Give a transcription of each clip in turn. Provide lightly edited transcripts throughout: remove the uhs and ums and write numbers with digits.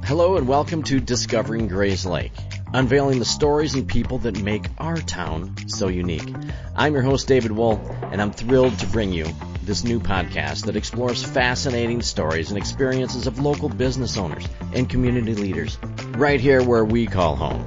Hello and welcome to Discovering Grays Lake, unveiling the stories and people that make our town so unique. I'm your host, David Wool, and I'm thrilled to bring you this new podcast that explores fascinating stories and experiences of local business owners and community leaders, right here where we call home.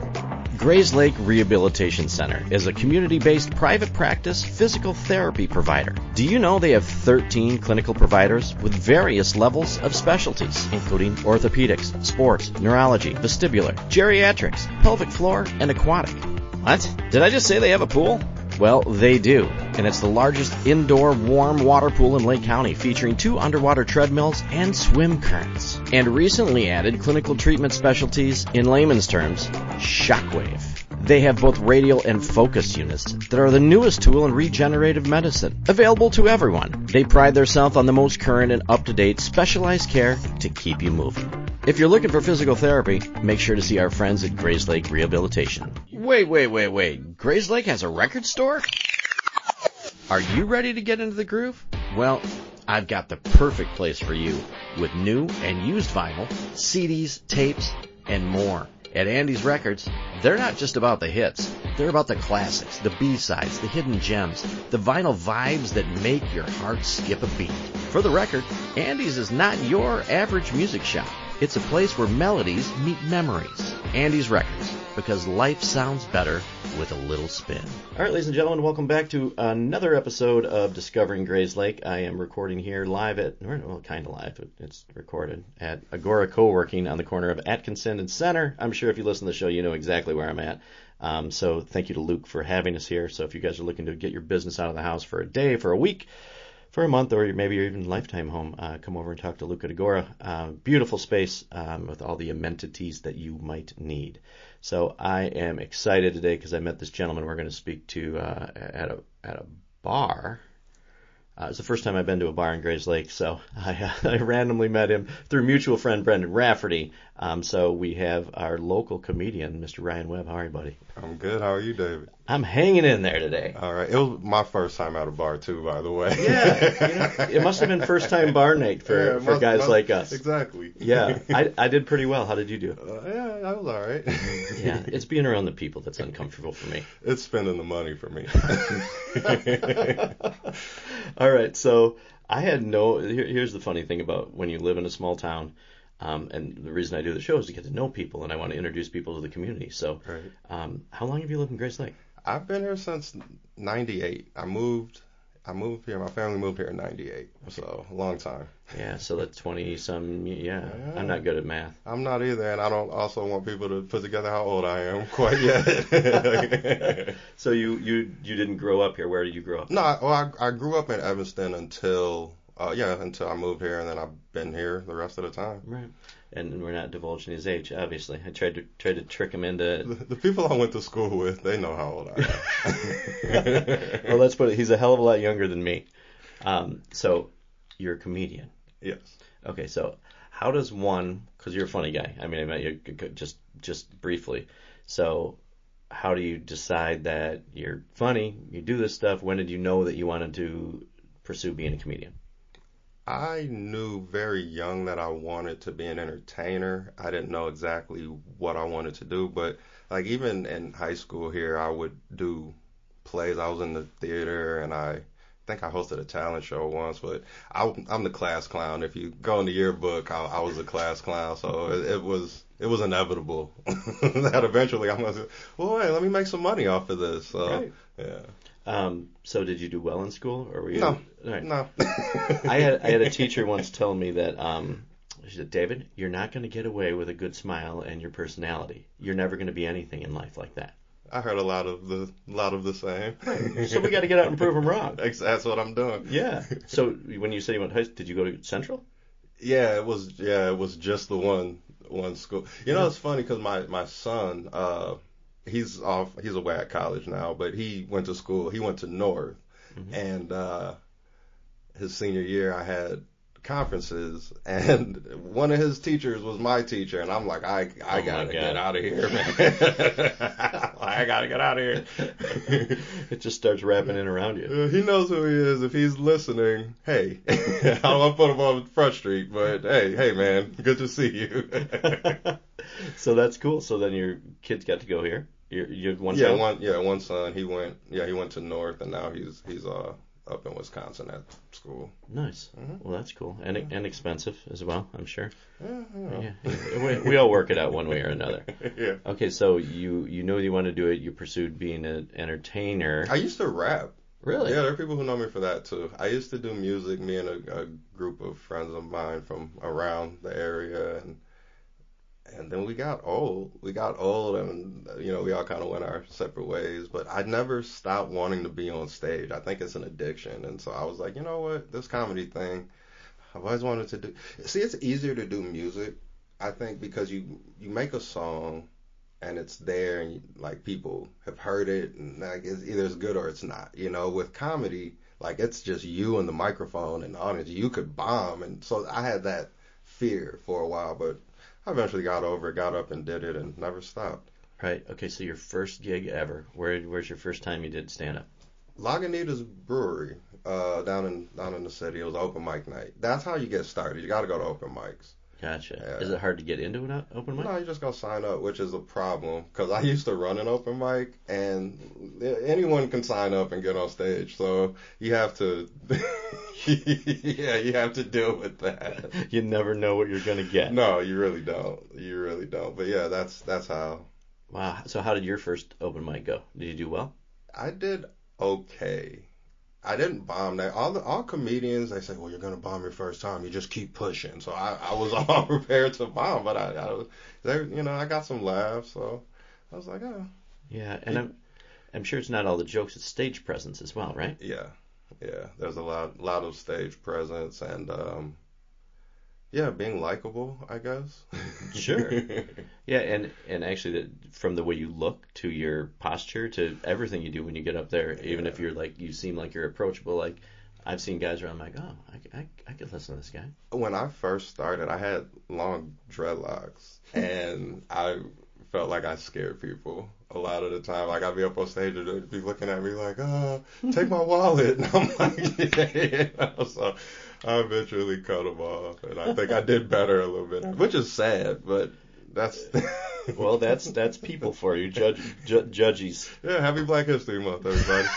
Grays Lake Rehabilitation Center is a community-based private practice physical therapy provider. Do you know they have 13 clinical providers with various levels of specialties, including orthopedics, sports, neurology, vestibular, geriatrics, pelvic floor, and aquatic? What? Did I just say they have a pool? Well, they do, and it's the largest indoor warm water pool in Lake County, featuring 2 underwater treadmills and swim currents. And recently added clinical treatment specialties, in layman's terms, shockwave. They have both radial and focus units that are the newest tool in regenerative medicine, available to everyone. They pride themselves on the most current and up-to-date specialized care to keep you moving. If you're looking for physical therapy, make sure to see our friends at Grays Lake Rehabilitation. Wait. Grays Lake has a record store? Are you ready to get into the groove? Well, I've got the perfect place for you with new and used vinyl, CDs, tapes, and more. At Andy's Records, they're not just about the hits. They're about the classics, the B-sides, the hidden gems, the vinyl vibes that make your heart skip a beat. For the record, Andy's is not your average music shop. It's a place where melodies meet memories. Andy's Records, because life sounds better with a little spin. All right, ladies and gentlemen, welcome back to another episode of Discovering Grays Lake. I am recording here live kind of live. It's recorded at Agora Co-working on the corner of Atkinson and Center. I'm sure if you listen to the show, you know exactly where I'm at. So thank you to Luke for having us here. So if you guys are looking to get your business out of the house for a day, for a week, for a month, or maybe even lifetime home, come over and talk to Luke at Agora. Beautiful space with all the amenities that you might need. So I am excited today because I met this gentleman we're going to speak to at a bar. It's the first time I've been to a bar in Grays Lake, so I randomly met him through mutual friend Brendan Rafferty. So we have our local comedian, Mr. Ryan Webb. How are you, buddy? I'm good. How are you, David? I'm hanging in there today. All right. It was my first time at a bar, too, by the way. Yeah. It must have been first-time bar night for guys like us. Exactly. Yeah. I did pretty well. How did you do? Yeah, I was all right. Yeah. It's being around the people that's uncomfortable for me. It's spending the money for me. All right. So I had here's the funny thing about when you live in a small town. And the reason I do the show is to get to know people, and I want to introduce people to the community. So, right. How long have you lived in Grays Lake? I've been here since '98. I moved here. My family moved here in '98, okay. So a long time. Yeah, so that's 20-some. Yeah, I'm not good at math. I'm not either, and I don't also want people to put together how old I am quite yet. So you didn't grow up here. Where did you grow up? No, I grew up in Evanston until I moved here, and then I've been here the rest of the time. Right. And we're not divulging his age, obviously. I tried to trick him into... The people I went to school with, they know how old I am. Well, let's put it, he's a hell of a lot younger than me. So, you're a comedian. Yes. Okay, so how does one... Because you're a funny guy. I mean, I met you just briefly. So, how do you decide that you're funny, you do this stuff? When did you know that you wanted to pursue being a comedian? I knew very young that I wanted to be an entertainer. I didn't know exactly what I wanted to do, but like even in high school here, I would do plays. I was in the theater, and I think I hosted a talent show once, but I'm the class clown. If you go in the yearbook, I was a class clown, so it was inevitable that eventually I'm going to say, well, hey, let me make some money off of this. So, right. Yeah. So did you do well in school, or were you? No. Right. No. I had a teacher once tell me that she said, David, you're not going to get away with a good smile and your personality. You're never going to be anything in life like that. I heard a lot of the same. Right. So we got to get out and prove them wrong. That's what I'm doing. Yeah. So when you said you went to high school, did you go to Central? Yeah, it was just the one school. You know, it's funny because my son. He's away at college now, but he went to North, mm-hmm. and his senior year I had conferences, and one of his teachers was my teacher, and I'm like, I gotta get out of here, man. I gotta get out of here. It just starts wrapping in around you. He knows who he is. If he's listening, hey, I don't want to put him on Front Street, but hey, man, good to see you. So that's cool. So then your kids got to go here. You have one son? One son. He went to North, and now he's up in Wisconsin at school. Nice. Mm-hmm. Well, that's cool. And expensive as well, I'm sure. Yeah. We all work it out one way or another. Yeah. Okay, so you know you want to do it. You pursued being an entertainer. I used to rap. Really? Yeah, there are people who know me for that too. I used to do music, me and a group of friends of mine from around the area, and then we got old. And, we all kind of went our separate ways. But I never stopped wanting to be on stage. I think it's an addiction. And so I was like, you know what? This comedy thing, I've always wanted to do. See, it's easier to do music, I think, because you make a song and it's there and, like, people have heard it. And, like, it's either it's good or it's not. With comedy, like, it's just you and the microphone and the audience. You could bomb. And so I had that fear for a while. But I eventually got over it, got up and did it, and never stopped. Right. Okay, so your first gig ever. Where's your first time you did stand-up? Lagunitas Brewery, down in the city. It was open mic night. That's how you get started. You got to go to open mics. Gotcha. Is it hard to get into an open mic? No, you just go sign up, which is a problem, because I used to run an open mic, and anyone can sign up and get on stage. So you have to, you have to deal with that. You never know what you're gonna get. No, you really don't. But yeah, that's how. Wow. So how did your first open mic go? Did you do well? I did okay. I didn't bomb that. All comedians, they say, well, you're going to bomb your first time. You just keep pushing. So I was all prepared to bomb, but I got some laughs. So I was like, oh. Yeah, and I'm sure it's not all the jokes. It's stage presence as well, right? Yeah. There's a lot of stage presence and, being likable, I guess. Sure. Yeah, and actually, from the way you look to your posture to everything you do when you get up there, even if you're like, you seem like you're approachable. Like, I've seen guys where I'm like, oh, I could listen to this guy. When I first started, I had long dreadlocks, and I felt like I scared people a lot of the time. Like, I'd be up on stage and they'd be looking at me like, take my wallet. And I'm like, So I eventually cut them off, and I think I did better a little bit, which is sad, but that's... Well, that's people for you, judges. Yeah, happy Black History Month, everybody.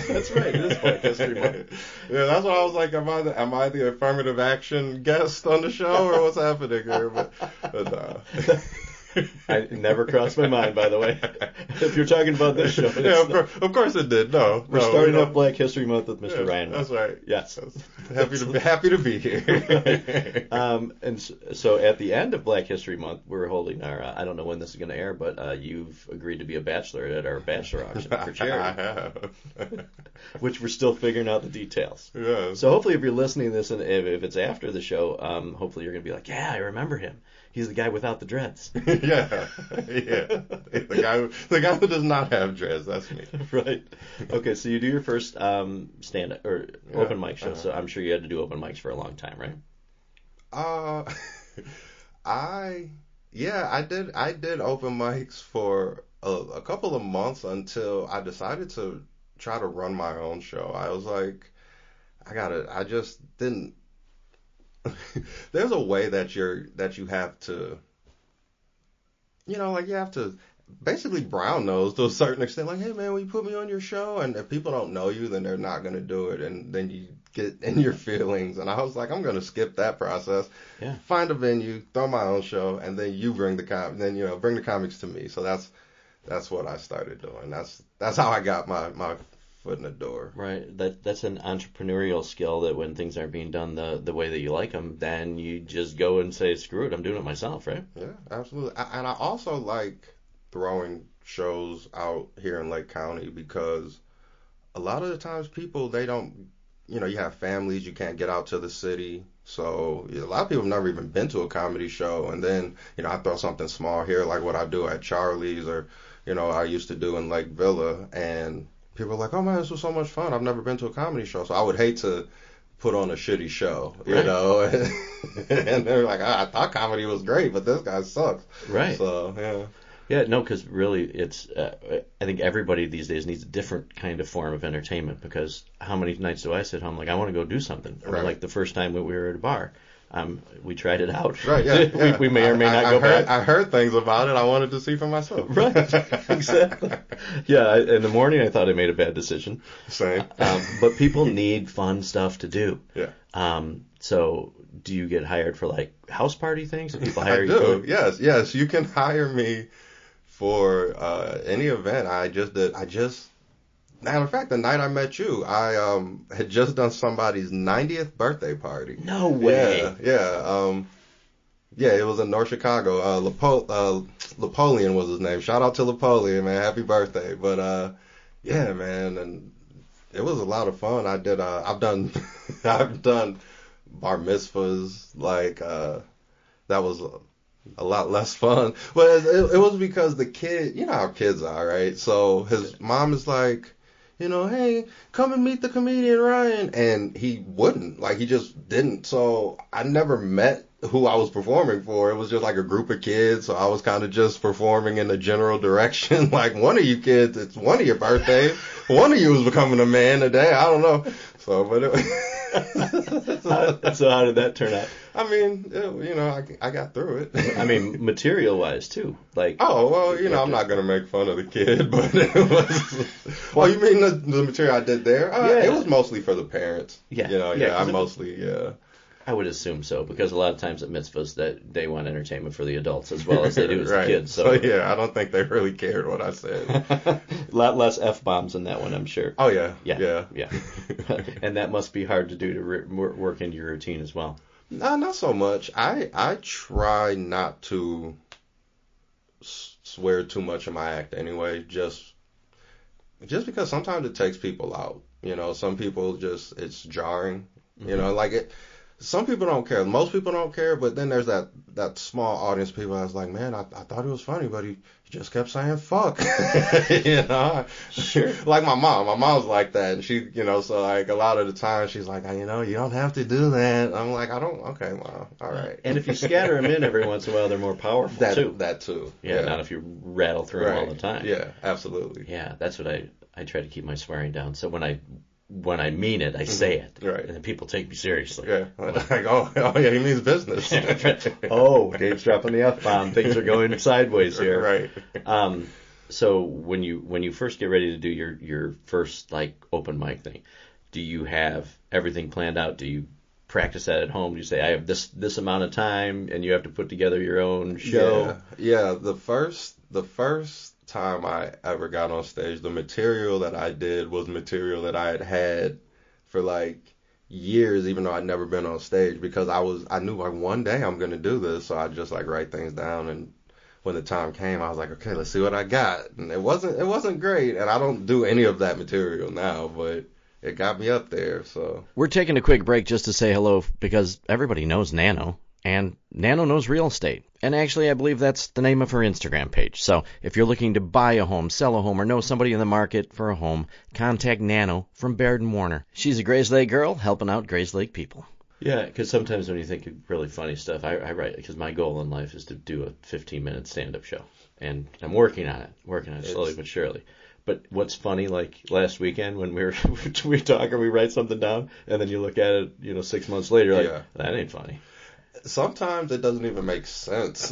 That's right, it is Black History Month. Yeah, that's what I was like, am I the affirmative action guest on the show, or what's happening here? But I never crossed my mind, by the way. If you're talking about this show. Yeah, of course it did. We're starting up Black History Month with Mr. Ryan Webb. That's right. Yes. Happy to be here. Right. And so at the end of Black History Month, we're holding our, I don't know when this is going to air, but you've agreed to be a bachelor at our bachelor auction for charity. I have. Which we're still figuring out the details. Yeah. So hopefully if you're listening to this, and if it's after the show, hopefully you're going to be like, yeah, I remember him. He's the guy without the dreads. Yeah. The guy who does not have dreads. That's me. Right. Okay, so you do your first stand-up or open mic show. So I'm sure you had to do open mics for a long time, right? I did open mics for a couple of months until I decided to try to run my own show. I was like, I just didn't. There's a way that you have to, you have to basically brown nose to a certain extent. Like, hey man, will you put me on your show? And if people don't know you, then they're not going to do it, and then you get in your feelings. And I was like, I'm going to skip that process. Yeah. Find a venue, throw my own show, and then you bring bring the comics to me. So that's what I started doing. That's how I got my foot in the door. Right. That's an entrepreneurial skill that when things aren't being done the way that you like them, then you just go and say, screw it, I'm doing it myself, right? Yeah, absolutely. And I also like throwing shows out here in Lake County because a lot of the times people, they don't, you have families, you can't get out to the city. So a lot of people have never even been to a comedy show. And then, I throw something small here, like what I do at Charlie's or, I used to do in Lake Villa, and people are like, oh man, this was so much fun. I've never been to a comedy show. So I would hate to put on a shitty show, you Right. know, and they're like, I thought comedy was great, but this guy sucks. Right. So, yeah. Yeah, no, because really, it's. I think everybody these days needs a different kind of form of entertainment. Because how many nights do I sit home like I want to go do something? Or Right. like the first time we were at a bar, we tried it out. Right, yeah. we may or may not go back. I heard things about it I wanted to see for myself. Right, exactly. Yeah, in the morning I thought I made a bad decision. Same. But people need fun stuff to do. Yeah. So do you get hired for like house party things? Do people hire I you? do. Yes. You can hire me for any event. Matter of fact, the night I met you, I had just done somebody's 90th birthday party. No way. Yeah, it was in North Chicago. Napoleon was his name. Shout out to Napoleon, man. Happy birthday. But yeah, man, and it was a lot of fun. I've done I've done bar mitzvahs, like that was a lot less fun. But it was because the kid, you know how kids are, right? So his mom is like, you know, hey, come and meet the comedian Ryan. And he wouldn't. Like, he just didn't. So I never met who I was performing for. It was just like a group of kids. So I was kind of just performing in a general direction. Like, one of you kids, it's one of your birthdays. One of you is becoming a man today. I don't know. So, but So how did that turn out? I mean, you know, I got through it. I mean, material-wise too. Like, oh well, you know, I'm not gonna make fun of the kid, but it was. Well, you mean the material I did there? Yeah. It was mostly for the parents. Yeah. You know, Yeah, I mostly. I would assume so, because a lot of times at mitzvahs that they want entertainment for the adults as well as they do as Right. the kids. So yeah, I don't think they really cared what I said. A lot less F-bombs in that one, I'm sure. Oh yeah. Yeah. And that must be hard to do to work into your routine as well. No, not so much. I try not to swear too much in my act anyway, just because sometimes it takes people out. You know, some people it's jarring. Mm-hmm. You know, like it. Some people don't care. Most people don't care, but then there's that small audience of people that's like, man, I thought it was funny, but he just kept saying fuck. You know? Sure. Like my mom. My mom's like that. And she, you know, so like a lot of the time she's like, you know, you don't have to do that. I'm like, okay, Mom. All right. And if you scatter them in every once in a while, they're more powerful too. That too. Yeah, not if you rattle through them all the time. Yeah, absolutely. Yeah, that's what I try to keep my swearing down. So when I mean it, I say it. Right. And then people take me seriously. Yeah. Like, oh yeah, he means business. Oh, Dave's dropping the F-bomb. Things are going sideways here. Right. So when you first get ready to do your first like open mic thing, do you have everything planned out? Do you practice that at home? Do you say, I have this amount of time and you have to put together your own show? Yeah. The first time I ever got on stage, the material that I did was material that I had for like years, even though I'd never been on stage, because I knew like one day I'm gonna do this, so I just like write things down, and when the time came, I was like, okay, let's see what I got. And it wasn't great, and I don't do any of that material now, but it got me up there. So we're taking a quick break just to say hello, because everybody knows Nano. And Nano knows real estate. And actually, I believe that's the name of her Instagram page. So if you're looking to buy a home, sell a home, or know somebody in the market for a home, contact Nano from Baird & Warner. She's a Grayslake girl helping out Grayslake people. Yeah, because sometimes when you think of really funny stuff, I write, because my goal in life is to do a 15-minute stand-up show. And I'm working on it slowly but surely. But what's funny, like last weekend when we were talking, we write something down, and then you look at it, 6 months later, like, that ain't funny. Sometimes it doesn't even make sense.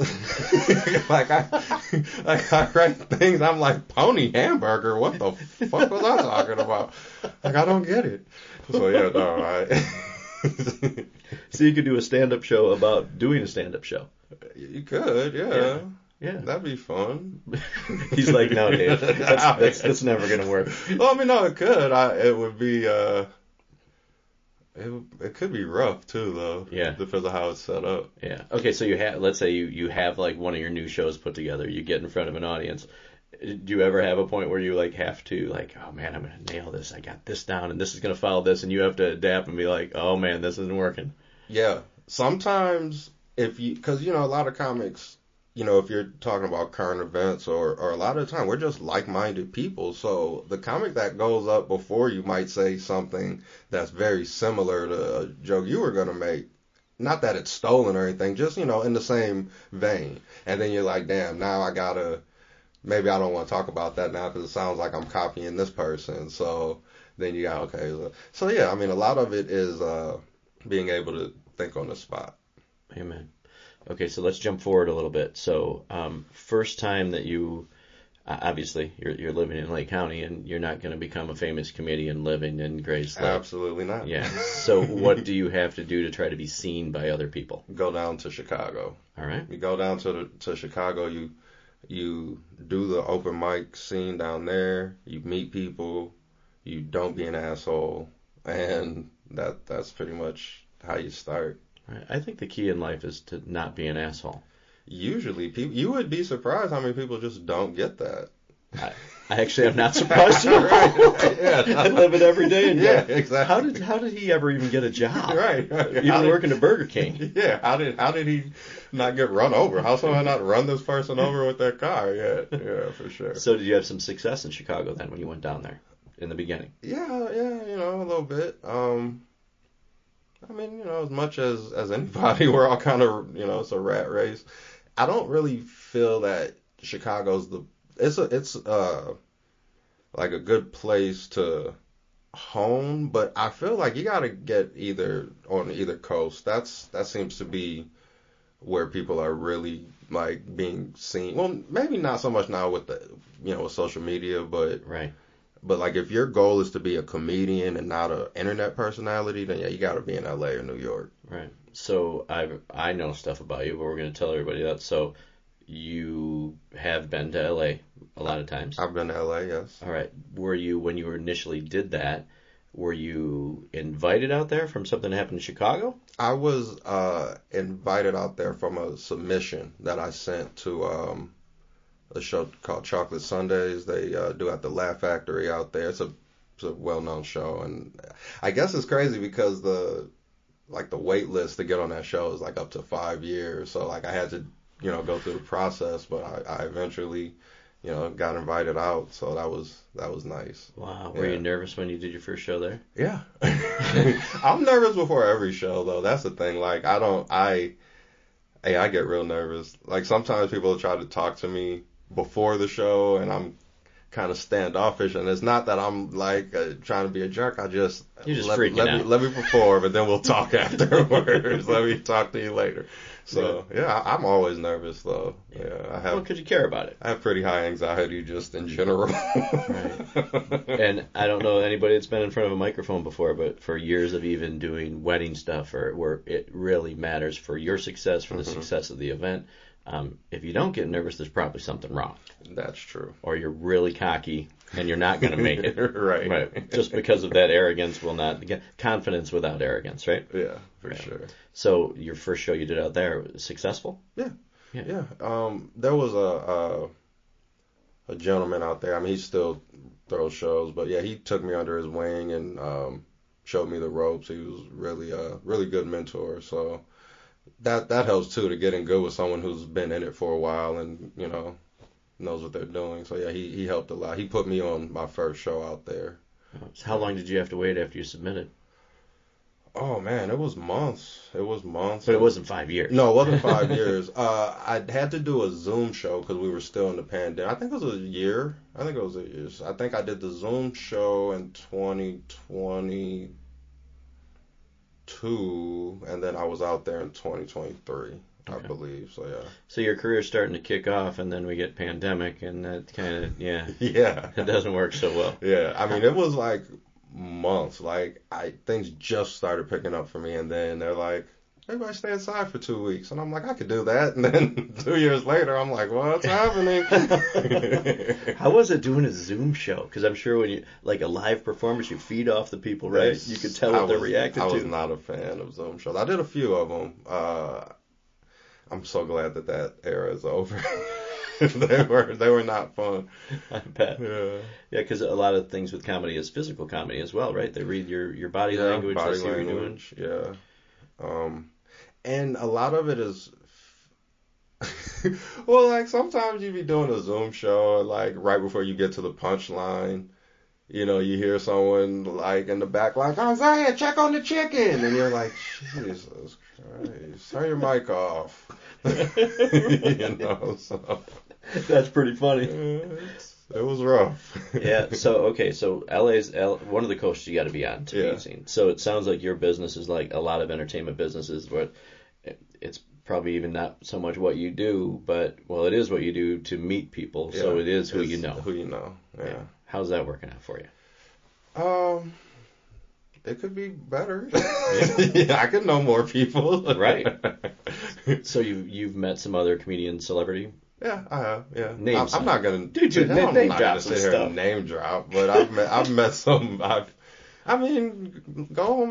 like I write things, I'm like, pony hamburger, what the fuck was I talking about? Like, I don't get it. So yeah, no, So you could do a stand-up show about doing a stand-up show. You could, yeah. Yeah. That'd be fun. He's like, no, Dave, that's never gonna work. Well, I mean, no, it could. It would be. It could be rough too, though. Yeah. Because of how it's set up. Yeah. Okay, so let's say you have like one of your new shows put together. You get in front of an audience. Do you ever have a point where you like have to like, oh man, I'm gonna nail this. I got this down, and this is gonna follow this, and you have to adapt and be like, oh man, this isn't working. Yeah. Sometimes because a lot of comics if you're talking about current events or a lot of the time, we're just like-minded people. So the comic that goes up before you might say something that's very similar to a joke you were going to make. Not that it's stolen or anything, just, in the same vein. And then you're like, damn, now maybe I don't want to talk about that now because it sounds like I'm copying this person. So then you got, okay. So yeah, I mean, a lot of it is being able to think on the spot. Amen. Okay, so let's jump forward a little bit. So first time that you, obviously, you're living in Lake County, and you're not going to become a famous comedian living in Grays Lake. Absolutely not. Yeah. So what do you have to do to try to be seen by other people? Go down to Chicago. All right. You go down to Chicago, you do the open mic scene down there, you meet people, you don't be an asshole, and that's pretty much how you start. Right. I think the key in life is to not be an asshole. Usually, you would be surprised how many people just don't get that. I actually am not surprised. Right. Yeah. I live it every day. And yeah, exactly. How did he ever even get a job? Right. Even working at Burger King. Yeah. How did he not get run over? How someone not run this person over with their car? Yeah, for sure. So did you have some success in Chicago then when you went down there in the beginning? Yeah, a little bit. I mean, as much as anybody, we're all kind of, it's a rat race. I don't really feel that Chicago's it's like a good place to hone, but I feel like you gotta get on either coast. That seems to be where people are really like being seen. Well, maybe not so much now with with social media, but right. But like if your goal is to be a comedian and not an internet personality, then yeah, you got to be in LA or New York. Right. So I know stuff about you, but we're going to tell everybody that. So you have been to LA a lot of times. I've been to LA, yes. All right. When you initially did that, were you invited out there from something that happened in Chicago? I was invited out there from a submission that I sent to a show called Chocolate Sundays. They do at the Laugh Factory out there. It's a well-known show, and I guess it's crazy because the wait list to get on that show is like up to 5 years. So like I had to go through the process, but I eventually got invited out. So that was nice. Wow. Were you nervous when you did your first show there? Yeah. I'm nervous before every show though. That's the thing. Like I get real nervous. Like sometimes people try to talk to me before the show, and I'm kind of standoffish, and it's not that I'm like trying to be a jerk. You're just freaking out. Let me perform, and then we'll talk afterwards. Let me talk to you later. So yeah, I'm always nervous though. Yeah, well, because you care about it. I have pretty high anxiety just in general. Right. And I don't know anybody that's been in front of a microphone before, but for years of even doing wedding stuff, or where it really matters for your success, for the success of the event. If you don't get nervous, there's probably something wrong. That's true. Or you're really cocky and you're not going to make it. Right. Just because of that arrogance will not get confidence without arrogance, right? Yeah, for sure. So your first show you did out there was successful? Yeah. There was a gentleman out there. I mean, he still throws shows, but yeah, he took me under his wing and showed me the ropes. He was really a really good mentor. So that helps too, to get in good with someone who's been in it for a while and knows what they're doing. So yeah, he helped a lot. He put me on my first show out there. So how long did you have to wait after you submitted? Oh man, it was months. But it wasn't 5 years. No, it wasn't 5 years. I had to do a Zoom show because we were still in the pandemic. I think it was a year. I think I did the Zoom show in 2022, and then I was out there in 2023, I believe. So yeah. So your career's starting to kick off, and then we get pandemic, and that kind of yeah, it doesn't work so well. Yeah, I mean it was like months. Like things just started picking up for me, and then they're like, everybody stay inside for 2 weeks, and I'm like, I could do that. And then 2 years later, I'm like, what's happening? How was it doing a Zoom show? Because I'm sure when you like a live performance, you feed off the people, right? You could tell what they're reacting to. I was not a fan of Zoom shows. I did a few of them. I'm so glad that era is over. They were not fun. I bet. Yeah, because a lot of things with comedy is physical comedy as well, right? They read your body language, they see what you're doing. Yeah. And a lot of it is Well, like sometimes you be doing a Zoom show, and like right before you get to the punchline, you hear someone like in the back, like, Isaiah, check on the chicken. And you're like, Jesus Christ, turn your mic off. So. That's pretty funny. It was rough. Yeah, so one of the coasts you got to be on to be seen. So it sounds like your business is like a lot of entertainment businesses, where it's probably even not so much what you do, but, well, it is what you do to meet people, so it is who you know. Who you know, yeah. How's that working out for you? It could be better. Yeah, I could know more people. Right. So you've met some other comedian celebrity? Yeah, I have. Yeah, Names. I'm not gonna. Dude, I'm not gonna sit here and name drop, but I've met some. I mean, go on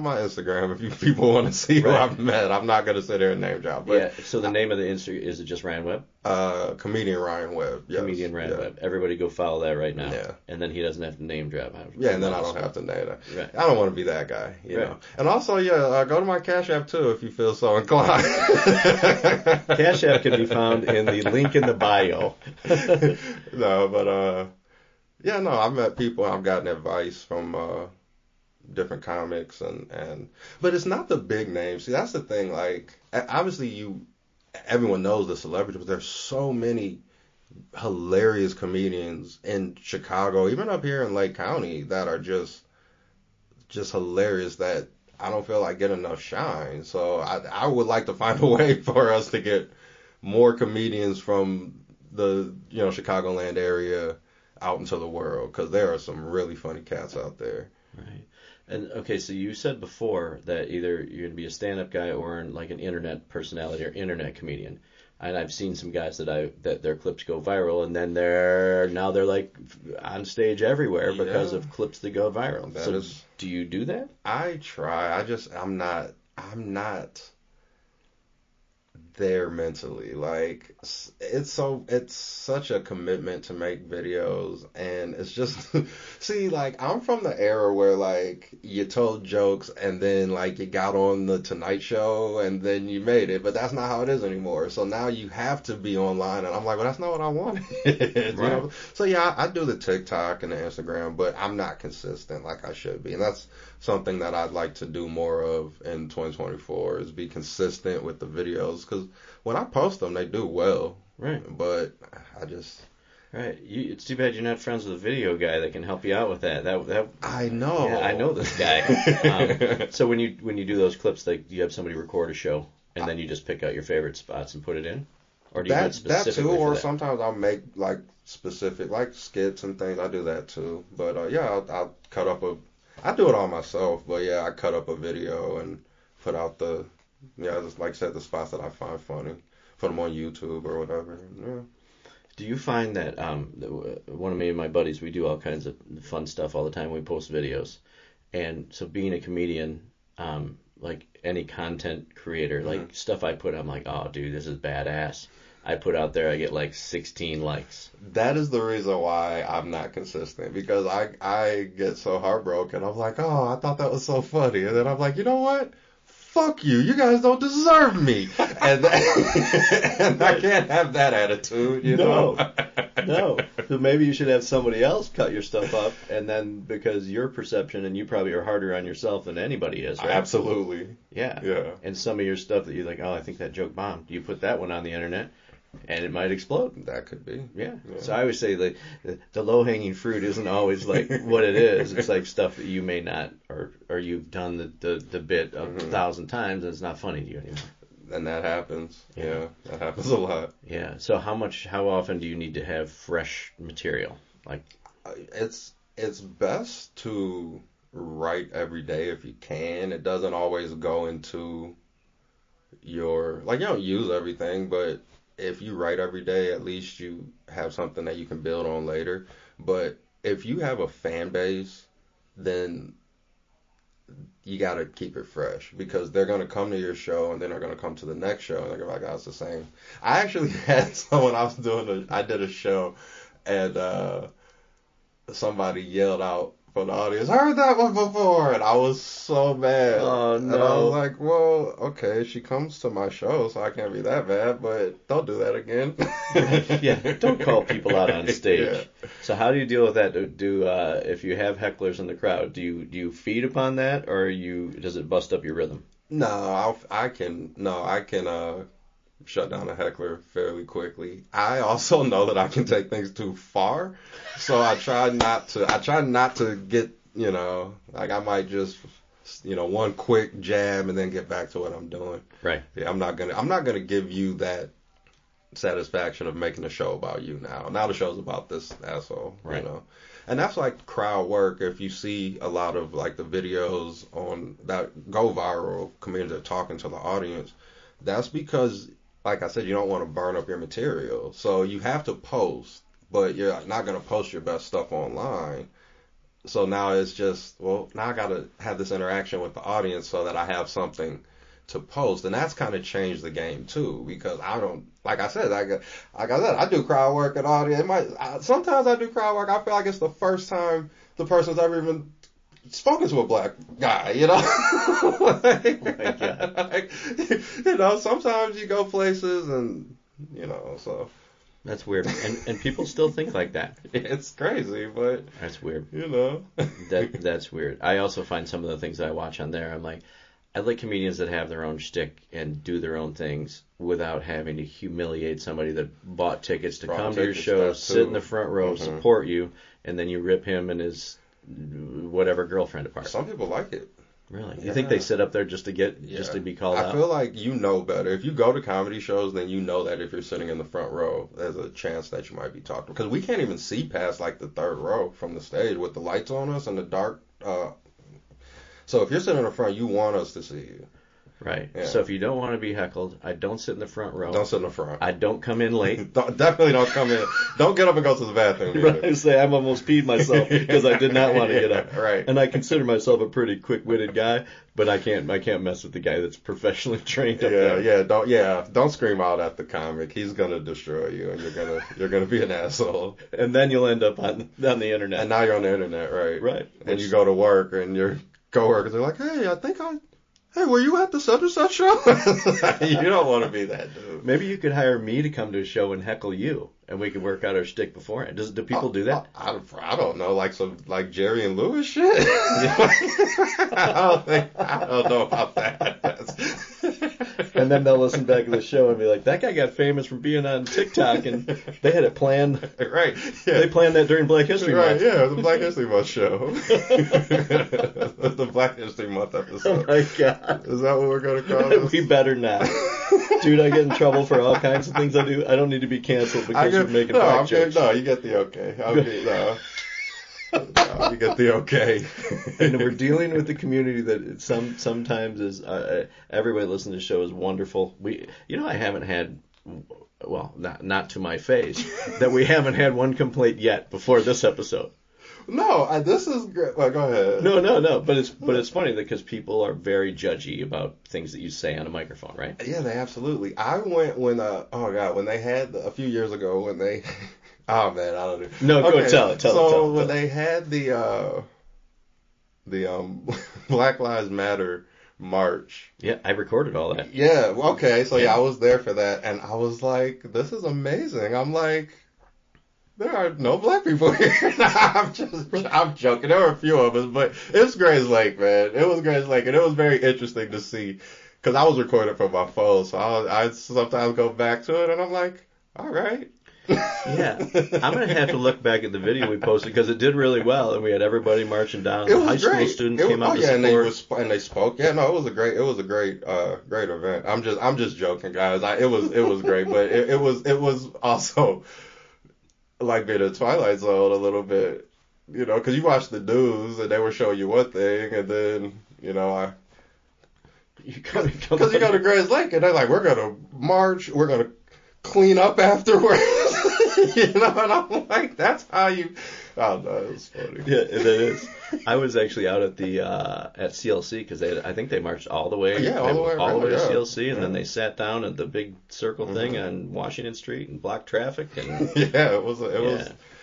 my Instagram if you people want to see who I've met. I'm not gonna sit here and name drop. But, yeah. So the name of the Instagram, is it just Ryan Webb? Comedian Ryan Webb. Yes. Comedian Ryan Webb. Everybody go follow that right now. Yeah. And then he doesn't have to name drop. Yeah, and then I don't have to name that. Right. I don't want to be that guy, you know. And also, go to my Cash App too if you feel so inclined. Cash App can be found in the link in the bio. No, but I've met people. I've gotten advice from different comics but it's not the big names. See, that's the thing. Like, obviously, everyone knows the celebrities, but there's so many hilarious comedians in Chicago, even up here in Lake County, that are just hilarious that I don't feel like get enough shine. So I would like to find a way for us to get more comedians from the Chicagoland area out into the world, because there are some really funny cats out there. Right. And okay, so you said before that either you're going to be a stand-up guy or like an internet personality or internet comedian. And I've seen some guys that their clips go viral, and then they're like on stage everywhere because of clips that go viral. Do you do that? I try. I'm not there mentally. Like, it's such a commitment to make videos, and it's just see, like, I'm from the era where, like, you told jokes and then, like, you got on the Tonight Show and then you made it, but that's not how it is anymore. So now you have to be online, and I'm like, well, that's not what I wanted. Right. So yeah, I do the TikTok and the Instagram, but I'm not consistent like I should be, and that's something that I'd like to do more of in 2024, is be consistent with the videos, because when I post them, they do well. Right. But I just... Right. It's too bad you're not friends with a video guy that can help you out with that. I know. Yeah, I know this guy. So when you do those clips, you have somebody record a show, and then you just pick out your favorite spots and put it in? Or do you do it specifically that too, or that? Sometimes I'll make, like, specific, like, skits and things. I do that too. But, I'll cut up I do it all myself, but yeah, I cut up a video and put out just like I said, the spots that I find funny, put them on YouTube or whatever. Yeah. Do you find that one of me and my buddies, we do all kinds of fun stuff all the time. We post videos, and so being a comedian, like any content creator, like stuff I put, I'm like, oh, dude, this is badass. I put out there, I get like 16 likes. That is the reason why I'm not consistent, because I get so heartbroken. I'm like, oh, I thought that was so funny. And then I'm like, you know what? Fuck you. You guys don't deserve me. And I can't have that attitude, you know? No. So maybe you should have somebody else cut your stuff up, and then because your perception, and you probably are harder on yourself than anybody is, right? Absolutely. Yeah. And some of your stuff that you're like, oh, I think that joke bombed. You put that one on the internet, and it might explode. That could be. Yeah. So I always say the low-hanging fruit isn't always like what it is. It's like stuff that you may not, or you've done the bit 1,000 times, and it's not funny to you anymore. And that happens. Yeah, that happens a lot. Yeah. So how often do you need to have fresh material? Like, it's best to write every day if you can. It doesn't always go into your, like, you don't use everything, but if you write every day, at least you have something that you can build on later. But if you have a fan base, then you got to keep it fresh, because they're going to come to your show and then they're going to come to the next show and they're going to be like, oh, it's the same. I actually had someone, I did a show, and somebody yelled out for the audience, heard that one before, and I was so mad. Oh, And I no. was like, well, okay, she comes to my show, so I can't be that bad, but don't do that again. Yeah, don't call people out on stage. Yeah. So how do you deal with that? If you have hecklers in the crowd, do you feed upon that, or does it bust up your rhythm? No, I can shut down a heckler fairly quickly. I also know that I can take things too far, so I try not to get, like I might just, one quick jab and then get back to what I'm doing. Right. Yeah, I'm not gonna give you that satisfaction of making a show about you now. Now the show's about this asshole, Right. And that's like crowd work. If you see a lot of like the videos on that go viral, comedians are talking to the audience, that's because, like I said, you don't want to burn up your material. So you have to post, but you're not going to post your best stuff online. So now it's just, well, now I got to have this interaction with the audience so that I have something to post. And that's kind of changed the game too, because I don't, like I said, I do crowd work at audience. Sometimes I do crowd work. I feel like it's the first time the person's ever even spoken to a black guy, like, Oh my God. like, sometimes you go places and, so. That's weird. And people still think like that. It's crazy, but. That's weird. That's weird. I also find some of the things that I watch on there, I'm like, I like comedians that have their own shtick and do their own things without having to humiliate somebody that bought tickets to come to your show, sit in the front row, support you, and then you rip him and his whatever girlfriend apart. Some people like it. Really? Yeah. You think they sit up there just to be called out? I feel like you know better. If you go to comedy shows, then you know that if you're sitting in the front row, there's a chance that you might be talking. Because we can't even see past like the third row from the stage with the lights on us and the dark. So if you're sitting in the front, you want us to see you. Right. Yeah. So if you don't want to be heckled, I don't sit in the front row. Don't sit in the front. I don't come in late. Definitely don't come in. Don't get up and go to the bathroom. Either. Right. Say I'm almost peed myself because I did not want to get up. Right. And I consider myself a pretty quick-witted guy, but I can't mess with the guy that's professionally trained up there. Don't scream out at the comic. He's gonna destroy you, and you're gonna be an asshole. And then you'll end up on the internet. And now you're on the internet, right? Right. And you go to work, and your coworkers are like, hey, were you at the such and such show? You don't want to be that dude. Maybe you could hire me to come to a show and heckle you, and we could work out our shtick beforehand. Do people do that? I don't know, like Jerry and Lewis shit. I don't know about that. And then they'll listen back to the show and be like, that guy got famous from being on TikTok, and they had it planned. Right. Yeah. They planned that during Black History Month. Right, yeah, the Black History Month show. The Black History Month episode. Oh my God. Is that what we're going to call this? We better not. Dude, I get in trouble for all kinds of things I do. I don't need to be canceled because you're making fact jokes. No, you get the okay. You get the okay. And we're dealing with the community that sometimes is everybody listening to the show is wonderful. I haven't had, well, not to my face, that we haven't had one complaint yet before this episode. No, this is great. Well, go ahead. No. But it's funny because people are very judgy about things that you say on a microphone, right? Yeah, they absolutely. I went when they had a few years ago when they. Oh man, I don't know. No, okay. Go tell it. When they had the Black Lives Matter march. Yeah, I recorded all that. Yeah. Okay. So yeah, I was there for that, and I was like, "This is amazing." I'm like, there are no black people here. I'm joking. There were a few of us, but it's Grays Lake, man. It was Grays Lake, and it was very interesting to see because I was recording from my phone, so I sometimes go back to it, and I'm like, all right. Yeah, I'm gonna have to look back at the video we posted because it did really well, and we had everybody marching down. It was high great. School students came out to support. And they spoke. Yeah, no, it was a great event. I'm just joking, guys. It was great, but it was also like being in Twilight Zone a little bit, because you watch the news and they were showing you one thing, and then because you go to Grays Lake and they're like, we're gonna march, we're gonna clean up afterwards. And I'm like, that's how you. Oh no, it was funny. Yeah, it is. I was actually out at the at CLC because I think they marched all the way. Yeah, all the way to CLC, and then they sat down at the big circle thing on Washington Street and blocked traffic. And yeah, it was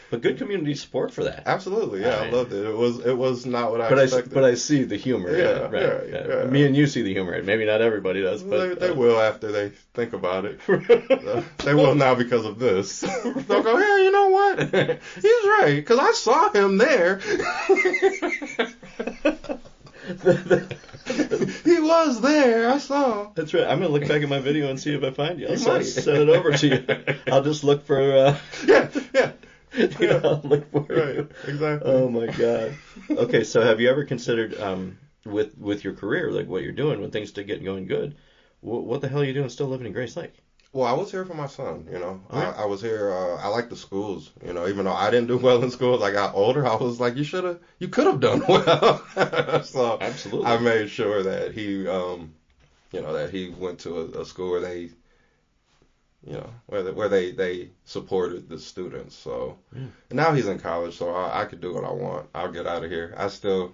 But good community support for that. Absolutely, yeah, I loved it. It was not what I expected. But I see the humor. Yeah, right. yeah. Me and you see the humor. Maybe not everybody does, but they will after they think about it. They will now because of this. They'll go, yeah, you know what? He's right, because I saw him there. He was there. I saw. That's right. I'm gonna look back at my video and see if I find you. I'll send it over to you. I'll just look for. Yeah. I'll look for right. Exactly. Oh my God. Okay, so have you ever considered with your career, like what you're doing when things get going good? What the hell are you doing still living in Grace Lake? Well, I was here for my son, you know. Okay. I was here, I like the schools, you know, even though I didn't do well in school. As I got older, I was like, you could have done well. So absolutely. I made sure that he, that he went to a school where they, where they supported the students. So now he's in college, so I could do what I want. I'll get out of here. I still,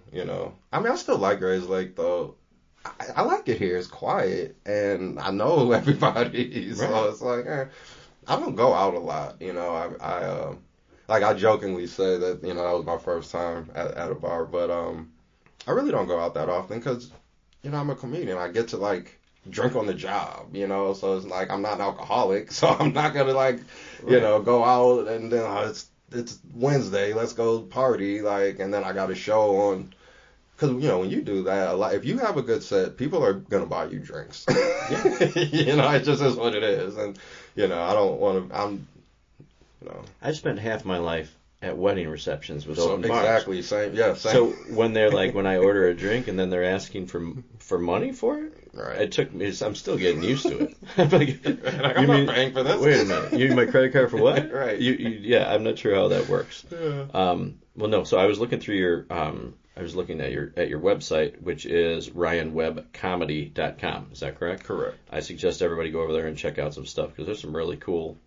I still like Grace Lake though. I like it here. It's quiet, and I know everybody. So right. It's like, I don't go out a lot. You know, I jokingly say that, that was my first time at a bar, but I really don't go out that often because, I'm a comedian. I get to drink on the job, so it's like I'm not an alcoholic, so I'm not gonna right. Go out and then it's Wednesday, let's go party, and then I got a show on. Because, when you do that, if you have a good set, people are going to buy you drinks. Yeah. It just is what it is. And, I don't want to, I spent half my life at wedding receptions with open bars. Exactly, same. So when they're when I order a drink and then they're asking for money for it, right. It took me, I'm still getting used to it. I'm not paying for this. Wait a minute, you need my credit card for what? Right. Yeah, I'm not sure how that works. Yeah. Well, no, so I was looking through your, I was looking at your website, which is ryanwebbcomedy.com. Is that correct? Correct. I suggest everybody go over there and check out some stuff because there's some really cool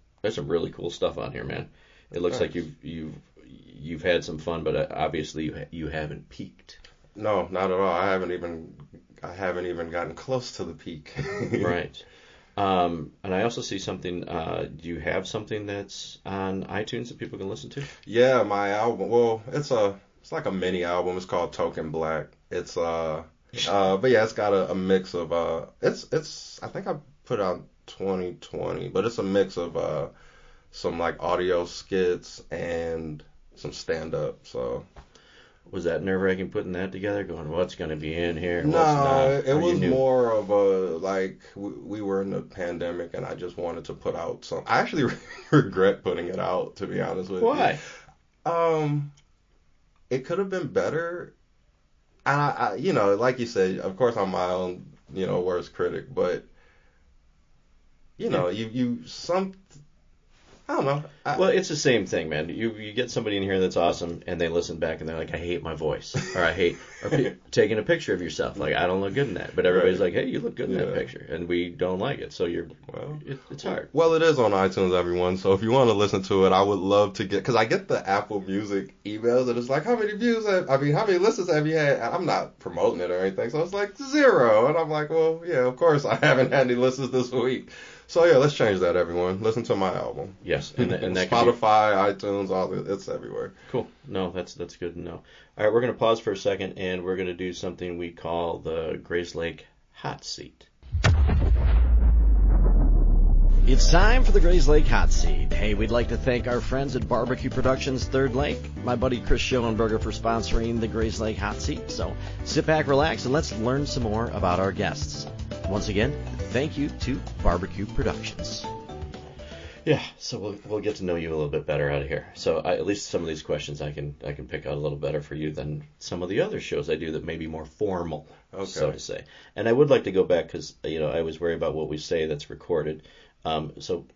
stuff on here, man. It looks like you've had some fun, but obviously you haven't peaked. No, not at all. I haven't even gotten close to the peak. Right. And I also see something. Do you have something that's on iTunes that people can listen to? Yeah, my album. Well, it's like a mini album. It's called Token Black. It's but yeah, it's got a mix of it's I think I put out 2020, but it's a mix of some audio skits and some stand up. So was that nerve-wracking putting that together, going what's going to be in here? No, it was more of a we were in the pandemic and I just wanted to put out some. I actually regret putting it out, to be honest with you. Why? It could have been better. And I like you said, of course I'm my own, worst critic, but I don't know. Well, it's the same thing, man. You get somebody in here that's awesome, and they listen back, and they're like, I hate my voice, or I hate taking a picture of yourself. I don't look good in that. But everybody's right. Hey, you look good in that picture, and we don't like it. So it's hard. Well, it is on iTunes, everyone. So if you want to listen to it, I would love to because I get the Apple Music emails, and it's like, how many listens have you had? And I'm not promoting it or anything, so it's 0, and I'm like, well, yeah, of course I haven't had any listens this week. So yeah, let's change that, everyone. Listen to my album. Yes, and that Spotify, iTunes, it's everywhere. Cool. No, that's good to know. All right, we're going to pause for a second, and we're going to do something we call the Grace Lake Hot Seat. It's time for the Grace Lake Hot Seat. Hey, we'd like to thank our friends at Barbecue Productions Third Lake, my buddy Chris Schoenberger for sponsoring the Grace Lake Hot Seat. So sit back, relax, and let's learn some more about our guests. Once again, thank you to Barbecue Productions. Yeah, so we'll get to know you a little bit better out of here. So at least some of these questions I can pick out a little better for you than some of the other shows I do that may be more formal, so to say. And I would like to go back because I always worry about what we say that's recorded. So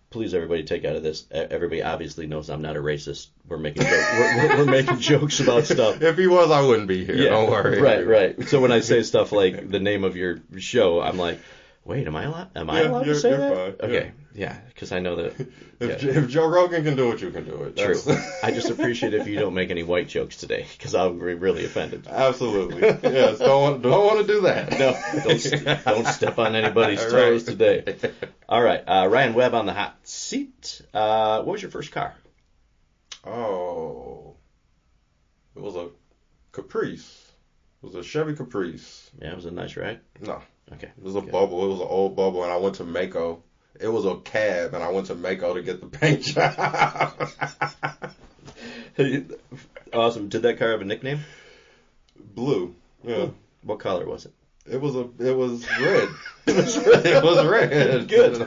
please, everybody, take out of this. Everybody obviously knows I'm not a racist. We're making we're making jokes about stuff. If he was, I wouldn't be here. Yeah, don't worry. Right. So when I say stuff like the name of your show, I'm like, wait, am I allowed to say that? Fine. Okay, yeah, because I know that. If Joe Rogan can do it, you can do it. True. I just appreciate if you don't make any white jokes today, because I'll be really offended. Absolutely. Yes. Don't want to do that. No. Don't step on anybody's toes today. All right. Ryan Webb on the hot seat. What was your first car? Oh, it was a Caprice. It was a Chevy Caprice. Yeah, it was a nice ride. No. Okay. It was a bubble. It was an old bubble, and I went to Mako. It was a cab, and I went to Mako to get the paint job. Awesome. Did that car have a nickname? Blue. Yeah. What color was it? It was red. It was red. Good.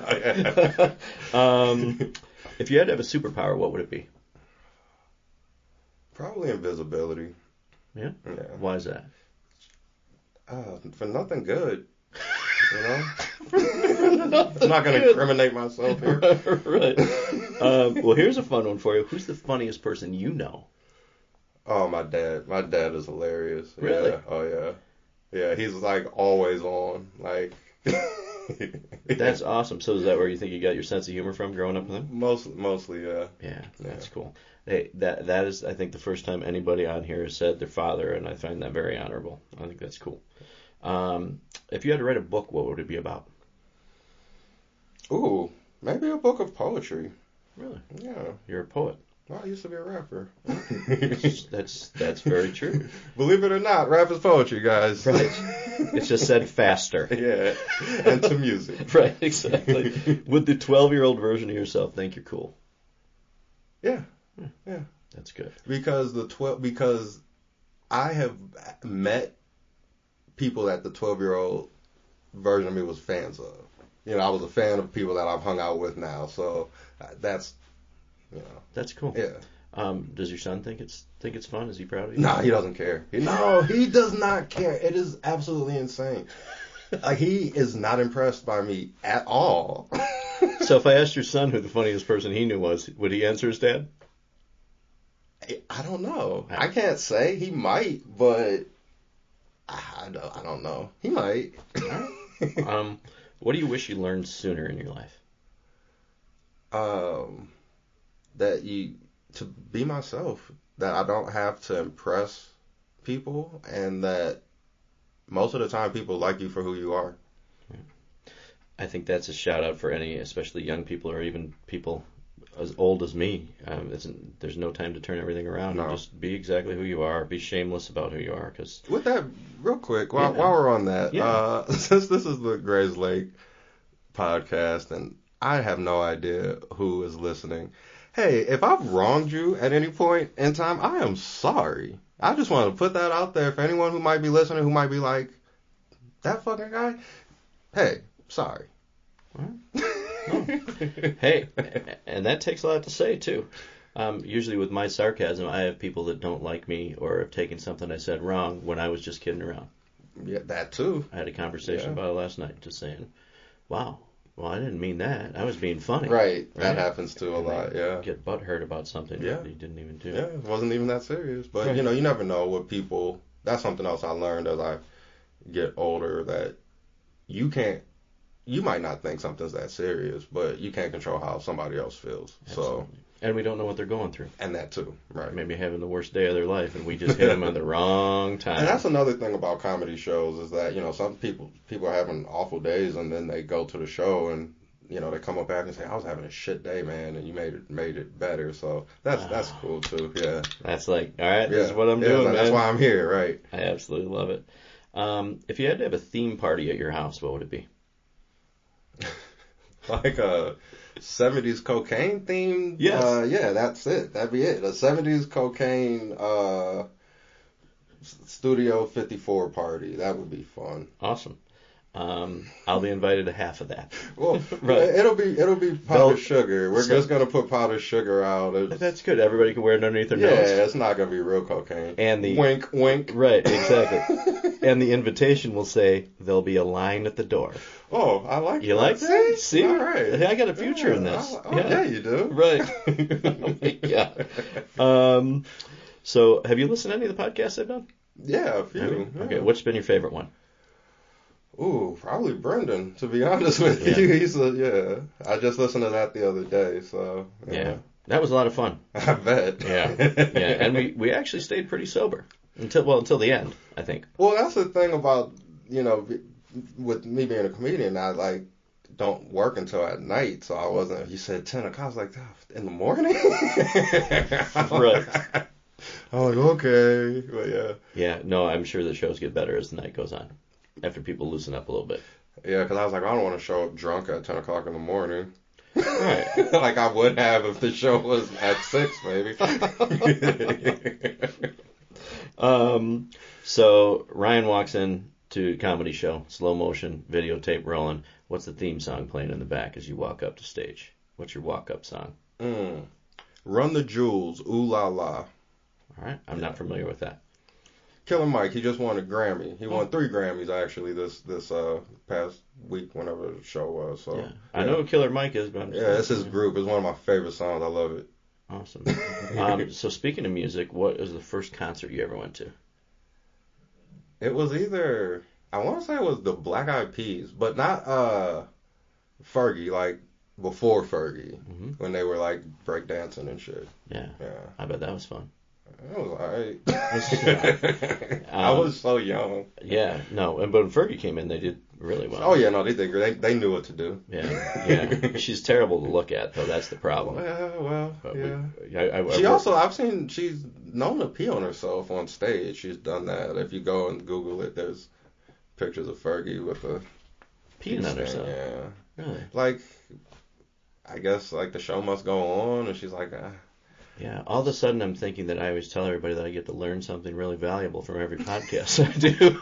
If you had to have a superpower, what would it be? Probably invisibility. Yeah? Yeah. Why is that? For nothing good. You know? I'm not going to incriminate myself here. Right. Well, here's a fun one for you. Who's the funniest person you know? Oh, my dad. My dad is hilarious. Really? Yeah. Oh, yeah. Yeah, he's like always on. Like. That's awesome. So is that where you think you got your sense of humor from growing up with him? Mostly, yeah. Yeah, that's cool. Hey, that is, I think, the first time anybody on here has said their father, and I find that very honorable. I think that's cool. If you had to write a book, what would it be about? Ooh, maybe a book of poetry. Really? Yeah. You're a poet. Well, I used to be a rapper. That's very true. Believe it or not, rap is poetry, guys. Right. It's just said faster. Yeah. And to music. Right, exactly. Would the 12-year-old version of yourself think you're cool? Yeah. Yeah. That's good. Because because I have met people that the 12-year-old version of me was fans of. You know, I was a fan of people that I've hung out with now, so that's, you know. That's cool. Yeah. Does your son think it's fun? Is he proud of you? No, he doesn't care. No, he does not care. It is absolutely insane. Like, he is not impressed by me at all. So if I asked your son who the funniest person he knew was, would he answer his dad? I don't know. I can't say. He might, but I don't know. He might. What do you wish you learned sooner in your life? To be myself. That I don't have to impress people, and that most of the time people like you for who you are. I think that's a shout out for any, especially young people or even people as old as me. There's no time to turn everything around. No. Just be exactly who you are. Be shameless about who you are. Cause, with that, real quick, while we're on that, since this is the Grays Lake podcast, and I have no idea who is listening. Hey, if I've wronged you at any point in time, I am sorry. I just want to put that out there for anyone who might be listening, who might be like, that fucking guy? Hey, sorry. Hey, and that takes a lot to say, too. Usually with my sarcasm, I have people that don't like me or have taken something I said wrong when I was just kidding around. Yeah, that too. I had a conversation about it last night, just saying, wow, well, I didn't mean that. I was being funny. Right. That happens too a lot, Get butthurt about something that you didn't even do. Yeah, it wasn't even that serious. But, you know, you never know what people... That's something else I learned as I get older, that you might not think something's that serious, but you can't control how somebody else feels. Absolutely. So, and we don't know what they're going through. And that too, right. Maybe having the worst day of their life, and we just hit them at the wrong time. And that's another thing about comedy shows, is that, you know, some people are having awful days, and then they go to the show and, you know, they come up after and say, I was having a shit day, man, and you made it better. So that's cool too. Yeah. That's like, all right, this is what I'm doing, man. That's why I'm here, right? I absolutely love it. If you had to have a theme party at your house, what would it be? Like a 70s cocaine theme? Yes. Yeah, that's it. That'd be it. A 70s cocaine Studio 54 party. That would be fun. Awesome. I'll be invited to half of that. Well, right. It'll be powdered sugar. We're just gonna put powdered sugar out. That's good. Everybody can wear it underneath their nose. Yeah, it's not gonna be real cocaine. And the wink, wink. Right, exactly. And the invitation will say there'll be a line at the door. Oh, I like. You like that? See? All right. Hey, I got a future in this. Yeah, you do. Right. Oh my God. So, have you listened to any of the podcasts I've done? Yeah, a few. Yeah. Okay, what's been your favorite one? Ooh, probably Brendan, to be honest with you. I just listened to that the other day, so. Yeah. That was a lot of fun. I bet. Yeah. And we actually stayed pretty sober until the end, I think. Well, that's the thing about, you know, with me being a comedian, I like don't work until at night, so I wasn't. He said 10 o'clock. I was like, in the morning? Right. I'm like, okay, but yeah. Yeah, no, I'm sure the shows get better as the night goes on, after people loosen up a little bit. Yeah, because I was like, I don't want to show up drunk at 10 o'clock in the morning. Right. Like I would have if the show was at 6, maybe. So Ryan walks in to a comedy show, slow motion, videotape rolling. What's the theme song playing in the back as you walk up to stage? What's your walk-up song? Run the Jewels, Ooh La La. All right, I'm not familiar with that. Killer Mike, he just won a Grammy. He won 3 Grammys actually this past week, whenever the show was. So yeah. I know who Killer Mike is, but it's his group. It's one of my favorite songs. I love it. Awesome. So speaking of music, what was the first concert you ever went to? It was either, I want to say it was the Black Eyed Peas, but not Fergie, like before Fergie, when they were like breakdancing and shit. Yeah. I bet that was fun. It was alright. I was so young. Yeah, no, but when Fergie came in, they did really well. Oh yeah, no, they did great. They knew what to do. Yeah. She's terrible to look at, though. That's the problem. Well, but yeah. She also, I've seen, she's known to pee on herself on stage. She's done that. If you go and Google it, there's pictures of Fergie with a peeing on herself. Yeah. Really? Like, I guess like the show must go on, and she's like, Yeah, all of a sudden I'm thinking that I always tell everybody that I get to learn something really valuable from every podcast I do.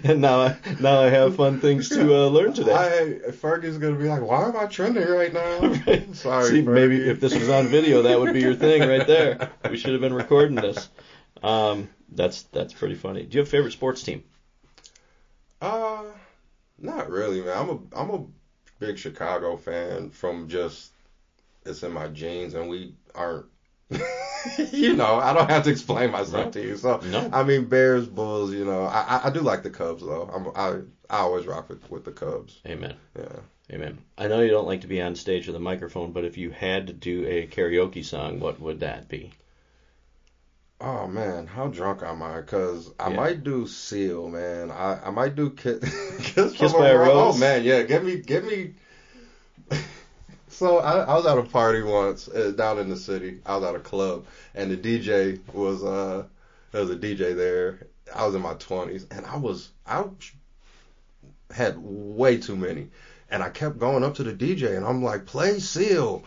And now I have fun things to learn today. Fergie's going to be like, why am I trending right now? Right. Sorry, See, Fergie. Maybe if this was on video, that would be your thing right there. We should have been recording this. That's pretty funny. Do you have a favorite sports team? Not really, man. I'm a big Chicago fan from just, it's in my genes, and we aren't, I don't have to explain myself to you. So, no. I mean, Bears, Bulls, I do like the Cubs, though. I always rock with the Cubs. Amen. Yeah. Amen. I know you don't like to be on stage with a microphone, but if you had to do a karaoke song, what would that be? Oh, man, how drunk am I? Because I might do Seal, man. I might do Kiss by a Rose. Oh, man, yeah, give me. So I was at a party once down in the city. I was at a club, and the DJ was there was a DJ there. I was in my 20s, and I had way too many, and I kept going up to the DJ, and I'm like, play Seal.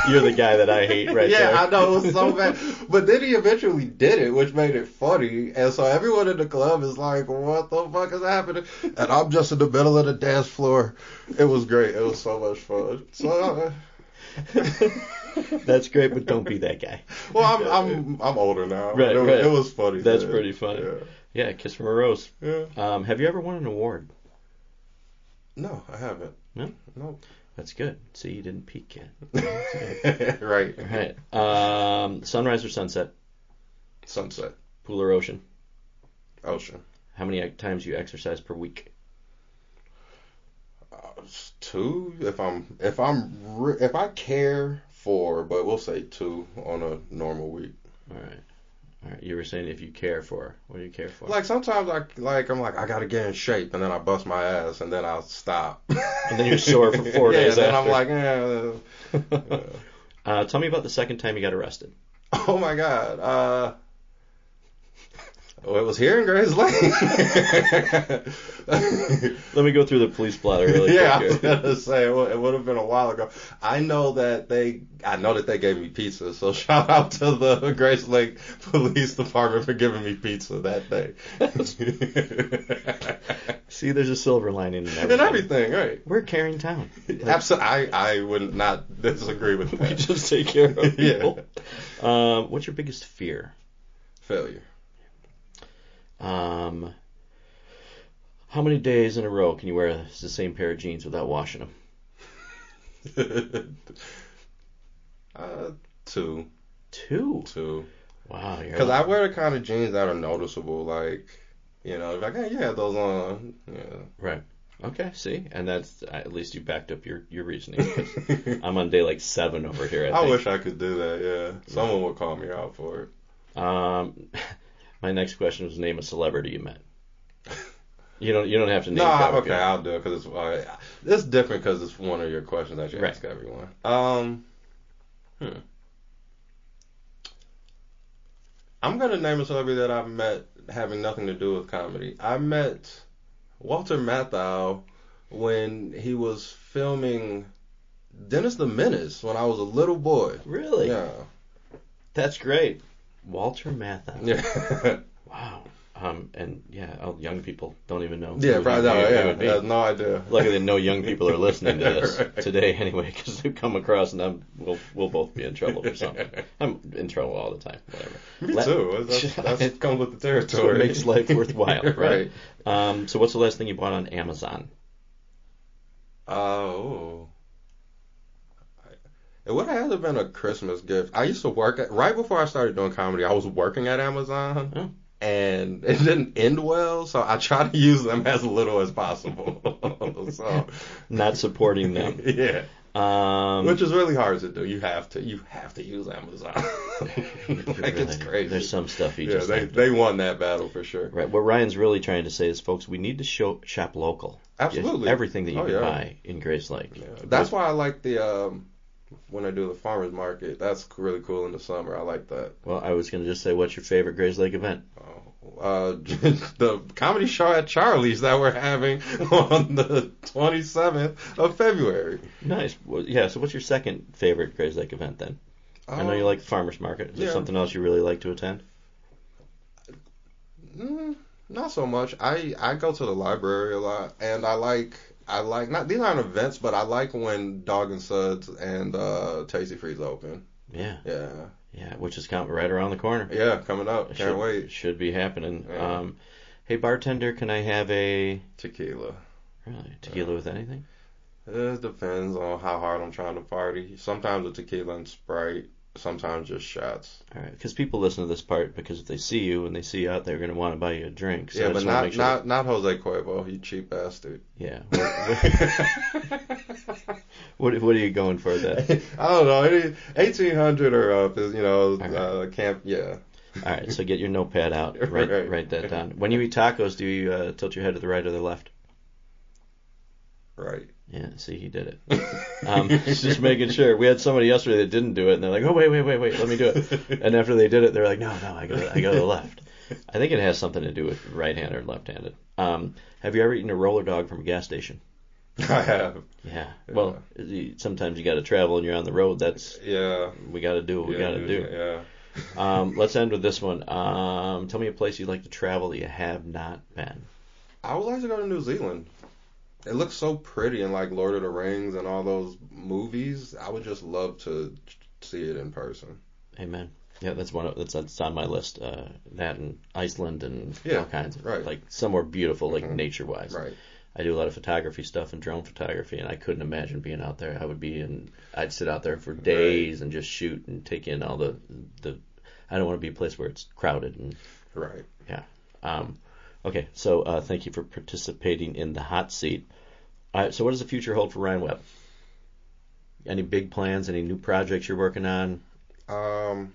You're the guy that I hate right there. Yeah, I know, it was so bad. But then he eventually did it, which made it funny. And so everyone in the club is like, what the fuck is happening? And I'm just in the middle of the dance floor. It was great. It was so much fun. So That's great, but don't be that guy. Well, I'm older now. Right, It was funny. That's pretty funny. Yeah, Kiss from a Rose. Yeah. Have you ever won an award? No, I haven't. No. That's good. See, you didn't peak yet. Right. Sunrise or sunset? Sunset. Pool or ocean? Ocean. How many times do you exercise per week? 2. If I care for, but we'll say 2 on a normal week. All right. You were saying if you care for. What do you care for? Like sometimes I'm like I gotta get in shape, and then I bust my ass, and then I'll stop. And then you're sore for 4 days and after. I'm like, Tell me about the second time you got arrested. Oh my God. It was here in Grays Lake. Let me go through the police blotter really quick. Yeah, I was gonna say it would have been a while ago. I know that they gave me pizza, so shout out to the Grays Lake Police Department for giving me pizza that day. See, there's a silver lining in everything. And everything, right? We're a caring town. Absolutely, I would not disagree with that. We just take care of people. Yeah. What's your biggest fear? Failure. How many days in a row can you wear the same pair of jeans without washing them? 2. 2? Wow. Because I wear the kind of jeans that are noticeable, like, like, hey, you have those on. Yeah. Right. Okay, see? And that's, at least you backed up your reasoning. Because I'm on day like 7 over here, I think. wish I could do that, yeah. Someone would call me out for it. My next question was name a celebrity you met. You don't have to name. No, drop okay, I'll do it because it's different because it's one of your questions that you Right. ask everyone. I'm gonna name a celebrity that I've met having nothing to do with comedy. I met Walter Matthau when he was filming Dennis the Menace when I was a little boy. Really? Yeah. That's great. Walter Matthau. Yeah. Wow. And young people don't even know. Yeah, probably who no. it would be. I have no idea. Luckily, no young people are listening to this Right. today anyway, because they've come across and we'll both be in trouble for something. I'm in trouble all the time. Whatever. Me too. That's comes with the territory. What makes life worthwhile, right? Right. So what's the last thing you bought on Amazon? It would have had to have been a Christmas gift. I used to work right before I started doing comedy. I was working at Amazon. Oh. And it didn't end well, so I try to use them as little as possible. So Not supporting them. Yeah. Which is really hard to do. You have to use Amazon. It's crazy. There's some stuff you just they won that battle for sure. Right. What Ryan's really trying to say is, folks, we need to shop local. Absolutely. Everything that you can buy in Grace Lake. Yeah. That's why I like the when I do the farmers market. That's really cool in the summer. I like that. Well, I was going to just say, what's your favorite Grace Lake event? The comedy show at Charlie's that we're having on the 27th of February. Nice. Well, yeah, so what's your second favorite Grace Lake event then? I know you like the farmers market. Is there something else you really like to attend? Not so much. I go to the library a lot, and I like not these aren't events, but I like when Dog and Suds and Tasty Freeze open. Yeah. Yeah. Yeah, which is right around the corner. Yeah, coming up. Can't wait. Should be happening. Yeah. Hey, bartender, can I have a Tequila. Really? Tequila with anything? It depends on how hard I'm trying to party. Sometimes a tequila and Sprite. Sometimes just shots. All right, because people listen to this part because if they see you and they see you out there, they're going to want to buy you a drink. So yeah, but not Jose Cuervo, you cheap bastard. Yeah. What are you going for then? I don't know. 1800 or up is camp. Yeah. All right, so get your notepad out. Write that down. When you eat tacos, do you tilt your head to the right or the left? Right. Yeah, see, he did it. Just making sure. We had somebody yesterday that didn't do it, and they're like, "Oh, wait, let me do it." And after they did it, they're like, "No, I go to the left." I think it has something to do with right-handed or left-handed. Have you ever eaten a roller dog from a gas station? I have. Yeah. Well, sometimes you got to travel and you're on the road. We got to do what we got to do. Yeah. Let's end with this one. Tell me a place you'd like to travel that you have not been. I would like to go to New Zealand. It looks so pretty in like Lord of the Rings and all those movies. I would just love to see it in person. Amen. Yeah, that's on my list. That and Iceland and all kinds of like somewhere beautiful, like nature wise. Right. I do a lot of photography stuff and drone photography, and I couldn't imagine being out there. I'd sit out there for days and just shoot and take in all the. I don't want to be a place where it's crowded and. Right. Yeah. Okay, so thank you for participating in the hot seat. All right, so what does the future hold for Ryan Webb? Any big plans? Any new projects you're working on? I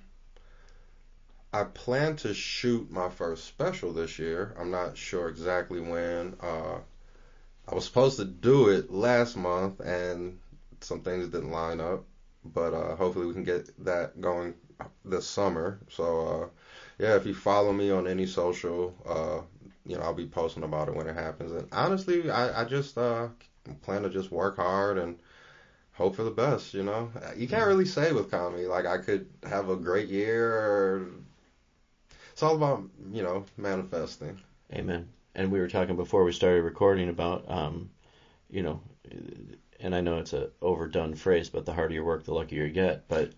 plan to shoot my first special this year. I'm not sure exactly when. I was supposed to do it last month, and some things didn't line up. But hopefully we can get that going this summer. So, if you follow me on any social, I'll be posting about it when it happens. And honestly, I just plan to just work hard and hope for the best, You can't really say with comedy. Like, I could have a great year. Or it's all about, manifesting. Amen. And we were talking before we started recording about, and I know it's a overdone phrase, but the harder you work, the luckier you get. But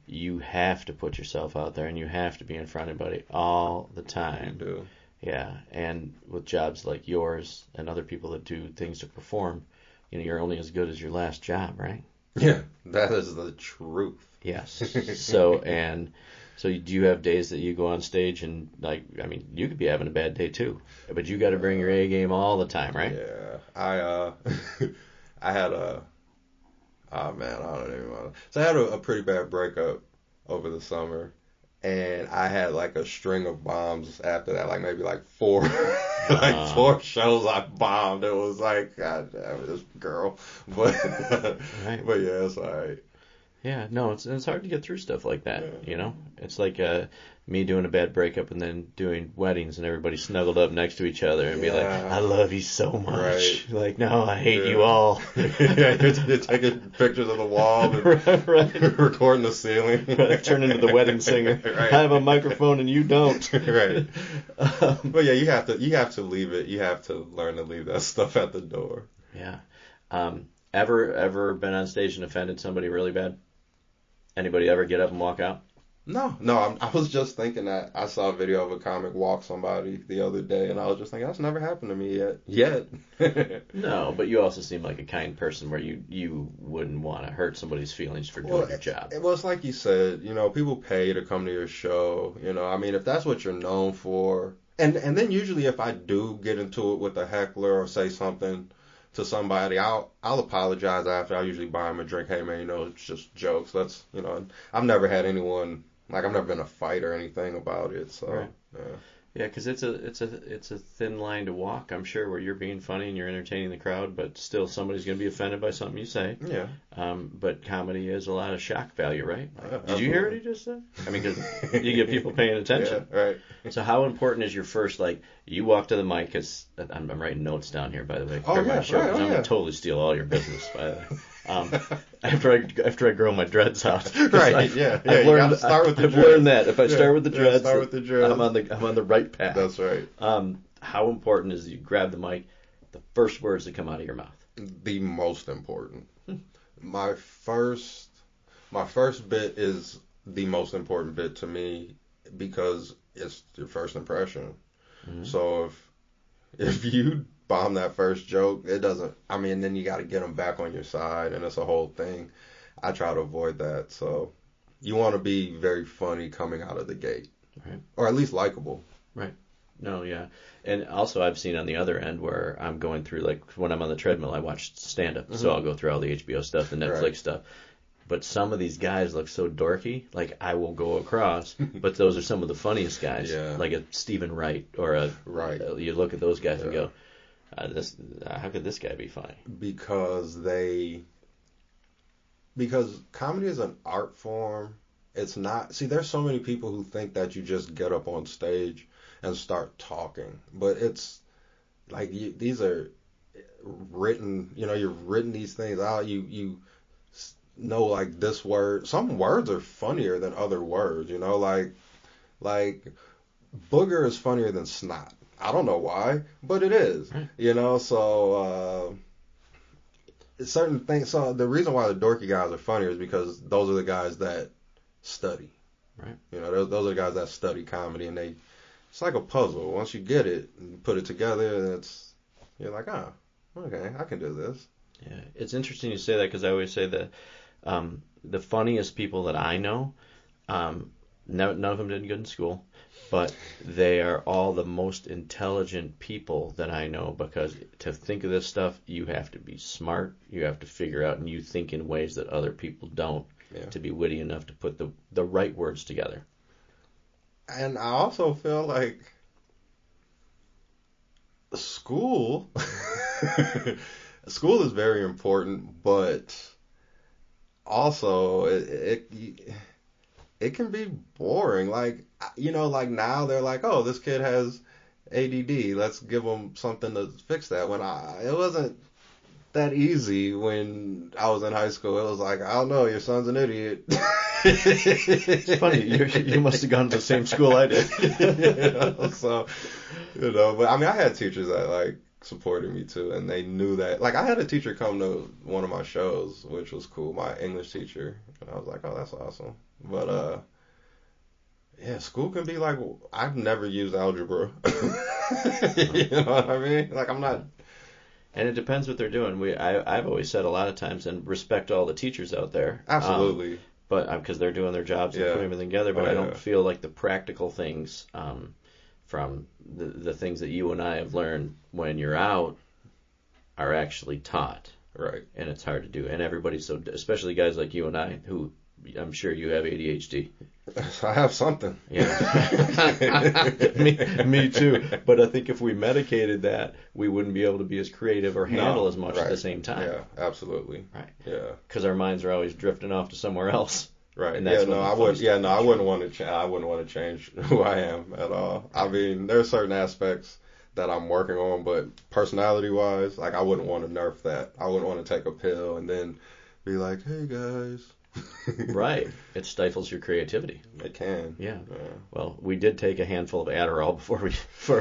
you have to put yourself out there, and you have to be in front of everybody all the time. You do. Yeah, and with jobs like yours and other people that do things to perform, you're only as good as your last job, right? Yeah, that is the truth. Yes. So do you have days that you go on stage and you could be having a bad day too, but you got to bring your A game all the time, right? Yeah, I had I don't even know. So I had a pretty bad breakup over the summer, And I had like a string of bombs after that, like maybe like four, like 4 shows I bombed. It was like, God damn it, this girl. But, Right. but yeah, it's all right. Yeah, no, it's hard to get through stuff like that, you know? It's like me doing a bad breakup and then doing weddings and everybody snuggled up next to each other and be like, I love you so much. Right. Like, no, I hate you all. You're taking pictures of the wall and right. recording the ceiling. Turn into the wedding singer. Right. I have a microphone and you don't. Right. But yeah, you have to leave it. You have to learn to leave that stuff at the door. Yeah. Ever been on stage and offended somebody really bad? Anybody ever get up and walk out? No. I was just thinking that I saw a video of a comic walk somebody the other day, and I was just thinking that's never happened to me yet. No, but you also seem like a kind person where you wouldn't want to hurt somebody's feelings for doing your job. Well, it's like you said, people pay to come to your show. I mean, if that's what you're known for, and then usually if I do get into it with a heckler or say something to somebody, I'll apologize after. I'll usually buy them a drink. Hey man, it's just jokes. I've never had anyone, like, I've never been a fight or anything about it. So right. Yeah. Yeah, because it's a thin line to walk, I'm sure, where you're being funny and you're entertaining the crowd, but still somebody's going to be offended by something you say. Yeah. But comedy is a lot of shock value, right? Did you Absolutely. hear what he just said? I mean, because you get people paying attention. Yeah, right. So how important is your first, like, you walk to the mic, because I'm writing notes down here, by the way, for my show, because I'm going to totally steal all your business, by the way. After I grow my dreads out. Right, I've you learned, gotta start with the I've dreads. learned that. If I start with the dreads, start with the dreads. I'm on the right path. That's right. How important is you grab the mic, the first words that come out of your mouth? The most important. My first bit is the most important bit to me because it's your first impression. Mm-hmm. So if you bomb that first joke, it doesn't. I mean, then you got to get them back on your side, and it's a whole thing. I try to avoid that. So you want to be very funny coming out of the gate, right? Or at least likable, right? No, yeah. And also I've seen on the other end where I'm going through, like, when I'm on the treadmill, I watch stand-up. Mm-hmm. So I'll go through all the HBO stuff, the Netflix stuff. But some of these guys look so dorky, like I will go across, but those are some of the funniest guys, like a Stephen Wright or you look at those guys and go, how could this guy be funny? Because comedy is an art form. It's not. See, there's so many people who think that you just get up on stage and start talking, but it's like these are written. You've written these things out. You know, like this word. Some words are funnier than other words. Like booger is funnier than snot. I don't know why, but it is. So certain things. So the reason why the dorky guys are funnier is because those are the guys that study. Right. Those are the guys that study comedy, and it's like a puzzle. Once you get it and you put it together, and you're like, okay, I can do this. Yeah, it's interesting you say that because I always say that the funniest people that I know, none of them did good in school, but they are all the most intelligent people that I know, because to think of this stuff, you have to be smart, you have to figure out, and you think in ways that other people don't to be witty enough to put the right words together. And I also feel like school is very important, but also it can be boring. Like now they're like, oh, this kid has ADD. Let's give him something to fix that. It wasn't that easy when I was in high school. It was like, I don't know, your son's an idiot. It's funny. You must have gone to the same school I did. But I mean, I had teachers that like supported me too, and they knew that. Like, I had a teacher come to one of my shows, which was cool, my English teacher, and I was like, oh, that's awesome. But school can be like, I've never used algebra. You know what I mean? Like, I'm not. And it depends what they're doing. I've always said a lot of times, and respect all the teachers out there. Absolutely. But because they're doing their jobs and putting everything together, but I don't feel like the practical things from the things that you and I have learned when you're out are actually taught. Right. And it's hard to do. And everybody's especially guys like you and I, who I'm sure you have ADHD. I have something. Yeah. me too. But I think if we medicated that, we wouldn't be able to be as creative or handle as much at the same time. Yeah, absolutely. Right. Yeah. Because our minds are always drifting off to somewhere else. Right. And that's I wouldn't. Yeah, no, I wouldn't want to. I wouldn't want to change who I am at all. I mean, there are certain aspects that I'm working on, but personality-wise, like I wouldn't want to nerf that. I wouldn't want to take a pill and then be like, "Hey guys." Right. It stifles your creativity. It can. Yeah. Well, we did take a handful of Adderall before we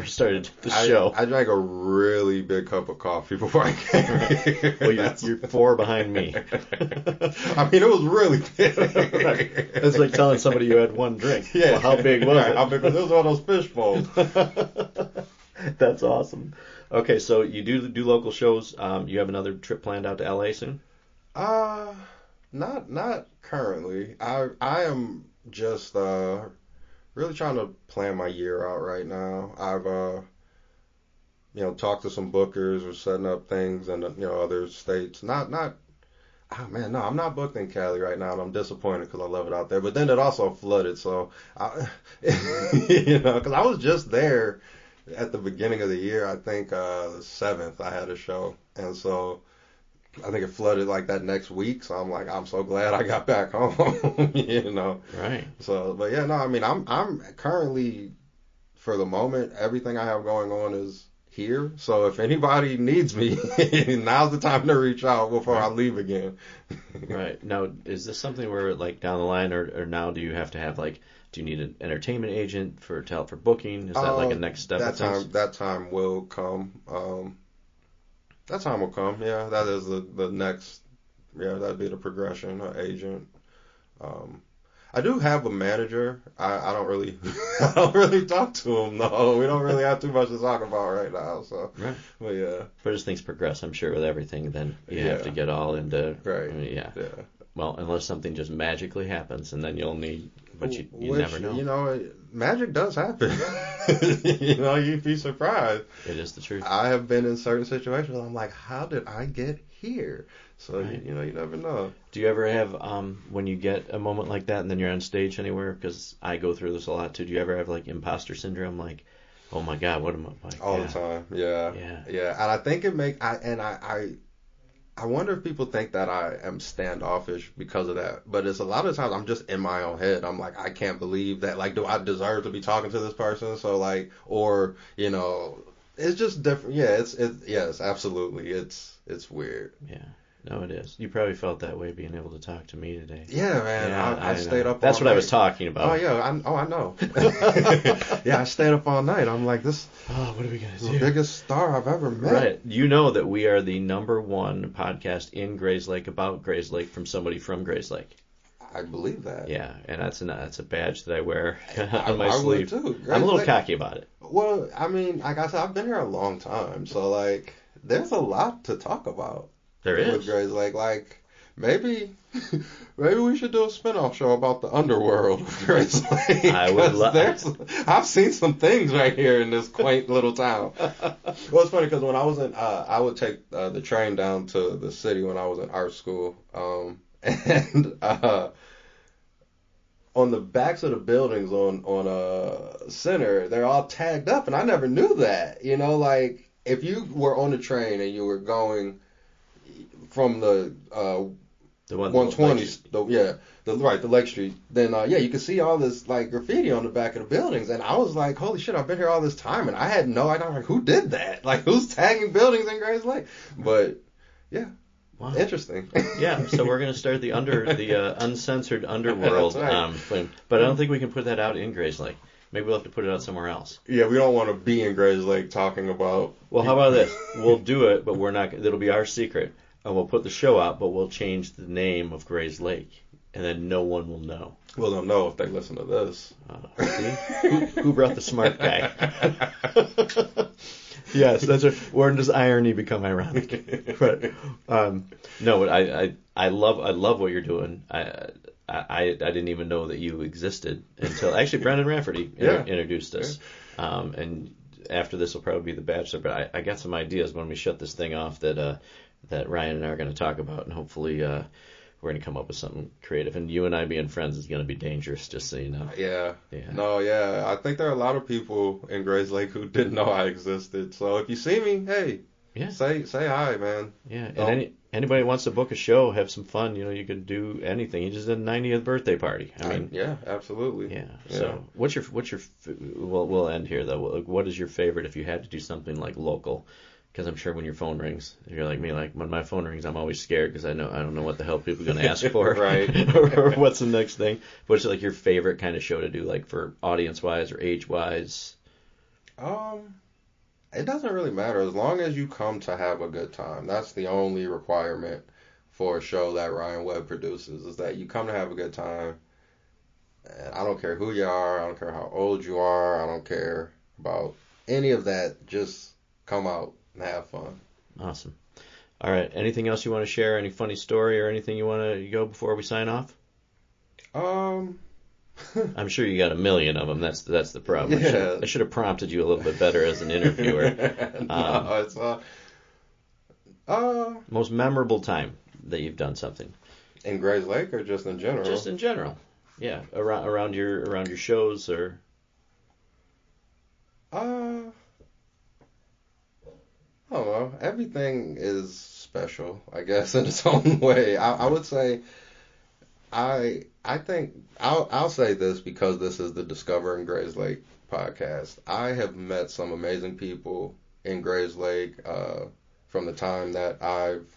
started the show. I drank a really big cup of coffee before I came here. Well, you're 4 behind me. I mean, it was really big. Right. It's like telling somebody you had one drink. Yeah. Well, how big was it? How big was it? It was one of those fish bowls. That's awesome. Okay, so you do local shows. You have another trip planned out to LA soon? Not currently. I am just really trying to plan my year out right now. I've talked to some bookers. We're setting up things in other states. Oh man, no, I'm not booked in Cali right now, and I'm disappointed because I love it out there. But then it also flooded, so because I was just there at the beginning of the year. I think the 7th I had a show, and so I think it flooded like that next week. So I'm like, I'm so glad I got back home, Right. So, but yeah, no, I mean, I'm currently, for the moment, everything I have going on is here. So if anybody needs me, now's the time to reach out before I leave again. Right. Now, is this something where, like, down the line, or now do you have to have, like, do you need an entertainment agent to help for booking? Is that like a next step? That time will come. That time will come. Yeah, that is the next. Yeah, that'd be the progression. An agent. I do have a manager. I don't really talk to him. No, we don't really have too much to talk about right now. So, right. But yeah. But as things progress, I'm sure with everything, then you have to get all into. Right. I mean, yeah. Well, unless something just magically happens, and then you'll need. But you never know. Magic does happen. You'd be surprised. It is the truth. I have been in certain situations. I'm like, how did I get here? So, right. You never know. Do you ever have, when you get a moment like that and then you're on stage anywhere, because I go through this a lot too, do you ever have like imposter syndrome? Like, oh my God, what am I like? All the time. Yeah. And I think I wonder if people think that I am standoffish because of that. But it's a lot of times I'm just in my own head. I'm like, I can't believe that. Like, do I deserve to be talking to this person? So like, or, it's just different. Yeah, yes, absolutely. It's weird. Yeah. No, it is. You probably felt that way being able to talk to me today. Yeah, man. Yeah, I stayed up. That's all what night. I was talking about. Oh yeah. I know. Yeah, I stayed up all night. I'm like, this. Oh, what are we gonna do? The biggest star I've ever met. Right. You know that we are the #1 podcast in Grayslake about Grayslake from somebody from Grayslake. I believe that. Yeah, and that's a badge that I wear on my sleeve. I would too. I'm a little cocky about it. Well, I mean, like I said, I've been here a long time, so like, there's a lot to talk about. There is. With Grayslake, like maybe we should do a spinoff show about the underworld of Grayslake. I would love. I've seen some things right here in this quaint little town. Well, it's funny because when I was in, I would take the train down to the city when I was in art school, and on the backs of the buildings on Center, they're all tagged up, and I never knew that. Like if you were on the train and you were going from the 120s, the Lake Street, then you could see all this like graffiti on the back of the buildings, and I was like, holy shit, I've been here all this time, and I had no idea, like, who did that? Like, who's tagging buildings in Grayslake? But yeah. Wow. Interesting. Yeah, so we're gonna start the uncensored underworld film, but I don't think we can put that out in Grayslake. Maybe we'll have to put it out somewhere else. Yeah, we don't want to be in Grayslake talking about. Well, how about this? We'll do it, but we're not. It'll be our secret, and we'll put the show out, but we'll change the name of Grayslake, and then no one will know. Well, they'll know if they listen to this. See? Who brought the smart guy? Yes, that's right. Where does irony become ironic? Right. No, I love what you're doing. I didn't even know that you existed until actually Brandon Rafferty introduced us. Yeah. And after this will probably be The Bachelor, but I got some ideas when we shut this thing off that Ryan and I are going to talk about, and hopefully we're going to come up with something creative. And you and I being friends is going to be dangerous, just so you know. Yeah. No, yeah. I think there are a lot of people in Grays Lake who didn't know I existed. So if you see me, hey, say hi, man. Yeah. And anybody who wants to book a show, have some fun. You can do anything. You just did a 90th birthday party. I mean, yeah, absolutely. Yeah. So what's your we'll end here though. What is your favorite if you had to do something like local? Because I'm sure when your phone rings, if you're like me, like when my phone rings, I'm always scared because I don't know what the hell people are going to ask for, right? Or what's the next thing. What's like your favorite kind of show to do, like for audience wise or age wise? It doesn't really matter as long as you come to have a good time. That's the only requirement for a show that Ryan Webb produces, is that you come to have a good time. And I don't care who you are, I don't care how old you are, I don't care about any of that. Just come out and have fun. Awesome. All right. Anything else you want to share? Any funny story or anything you want to go before we sign off? I'm sure you got a million of them. That's the problem. Yeah. I should have prompted you a little bit better as an interviewer. No, it's most memorable time that you've done something in Grays Lake or just in general? Just in general. Yeah, around your shows or. I don't know. Everything is special, I guess, in its own way. I would say, I think I'll say this because this is the Discovering Grays Lake podcast. I have met some amazing people in Grays Lake from the time that I've,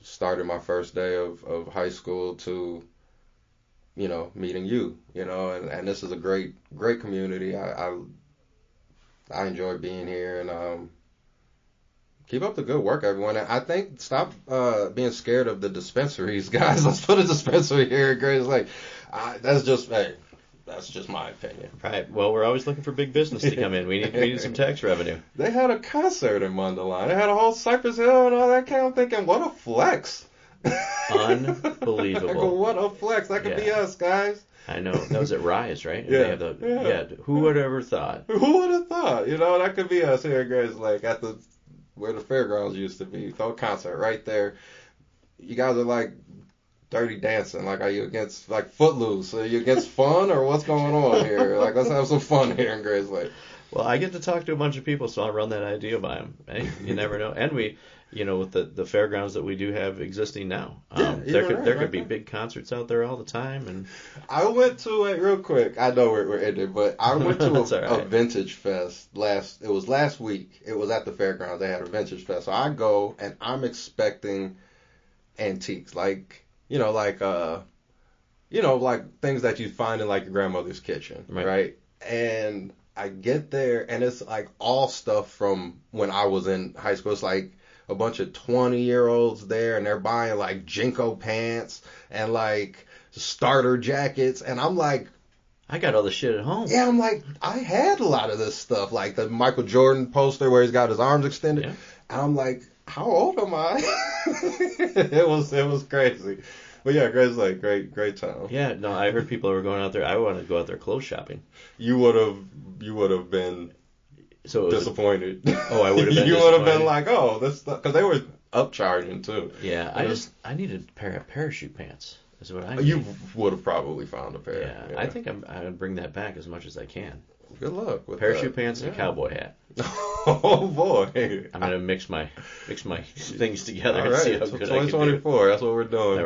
started my first day of high school to, meeting you, and this is a great community. I enjoy being here, and keep up the good work, everyone. And I think stop being scared of the dispensaries, guys. Let's put a dispensary here at Grays Lake. That's just my opinion. Right. Well, we're always looking for big business to come in. We need some tax revenue. They had a concert in Mundelein. They had a whole Cypress Hill and all that kind. I'm thinking, what a flex. Unbelievable. I go, what a flex. That could be us, guys. I know. That was at Rise, right? Yeah. Who would have ever thought? Who would have thought? That could be us here at Grays Lake at where the fairgrounds used to be. Throw a concert right there. You guys are like Dirty Dancing. Like, are you against like Footloose? Are you against fun or what's going on here? Like, let's have some fun here in Grays Lake. Well, I get to talk to a bunch of people, so I'll run that idea by them. Hey, you never know. And we, with the fairgrounds that we do have existing now, there could be big concerts out there all the time. And I went to it real quick. I know we're ending, but I went to a vintage fest it was last week. It was at the fairgrounds. They had a vintage fest. So I go and I'm expecting antiques, like things that you find in like your grandmother's kitchen, right? And I get there and it's like all stuff from when I was in high school. It's like a bunch of 20-year-olds there and they're buying like Jinko pants and like starter jackets. And I'm like, I got all the shit at home. Yeah, I'm like, I had a lot of this stuff, like the Michael Jordan poster where he's got his arms extended. Yeah. And I'm like, how old am I? It was crazy. But yeah, Grays Lake, great town. Yeah, no, I heard people were going out there. I wanted to go out there clothes shopping. You would have been disappointed. I would have been. You would have been like, oh, this stuff, because they were upcharging too. Yeah, I needed a pair of parachute pants. Is what I need. You would have probably found a pair. Yeah. I think I'm gonna bring that back as much as I can. Good luck with parachute pants and a cowboy hat. Oh boy! I'm gonna mix my things together and see how good 2024. That's what we're doing.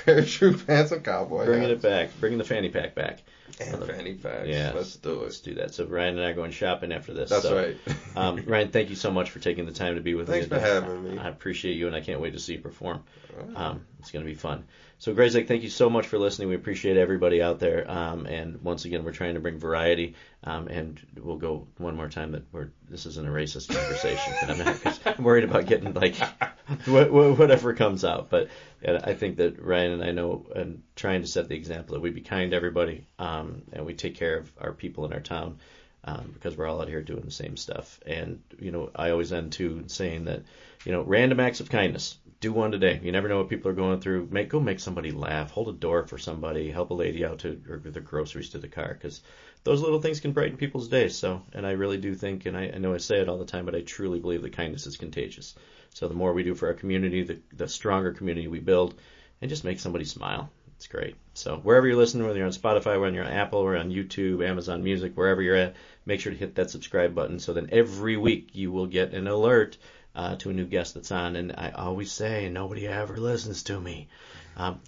Parachute pants and cowboy. Bringing it back. Bringing the fanny pack back. And fanny packs. Yeah, let's do it. Let's do that. So Ryan and I are going shopping after this. That's right. Ryan, thank you so much for taking the time to be with me. Thanks for having me. I appreciate you, and I can't wait to see you perform. Right. It's going to be fun. So Grays Lake, thank you so much for listening. We appreciate everybody out there. And once again, we're trying to bring variety. And we'll go one more time that this isn't a racist conversation. I'm worried about getting like whatever comes out. But I think that Ryan and I know and trying to set the example that we be kind to everybody, and we take care of our people in our town. Because we're all out here doing the same stuff. And, I always end too saying that, random acts of kindness. Do one today. You never know what people are going through. Go make somebody laugh. Hold a door for somebody. Help a lady out to or their groceries to the car. Because those little things can brighten people's days. And I really do think, and I know I say it all the time, but I truly believe that kindness is contagious. So the more we do for our community, the stronger community we build, and just make somebody smile. It's great. So wherever you're listening, whether you're on Spotify, whether you're on Apple, or on YouTube, Amazon Music, wherever you're at, make sure to hit that subscribe button so then every week you will get an alert to a new guest that's on. And I always say, nobody ever listens to me.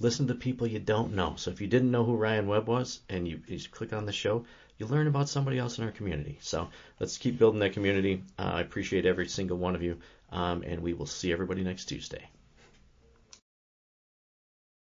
Listen to people you don't know. So if you didn't know who Ryan Webb was and you click on the show, you learn about somebody else in our community. So let's keep building that community. I appreciate every single one of you, and we will see everybody next Tuesday.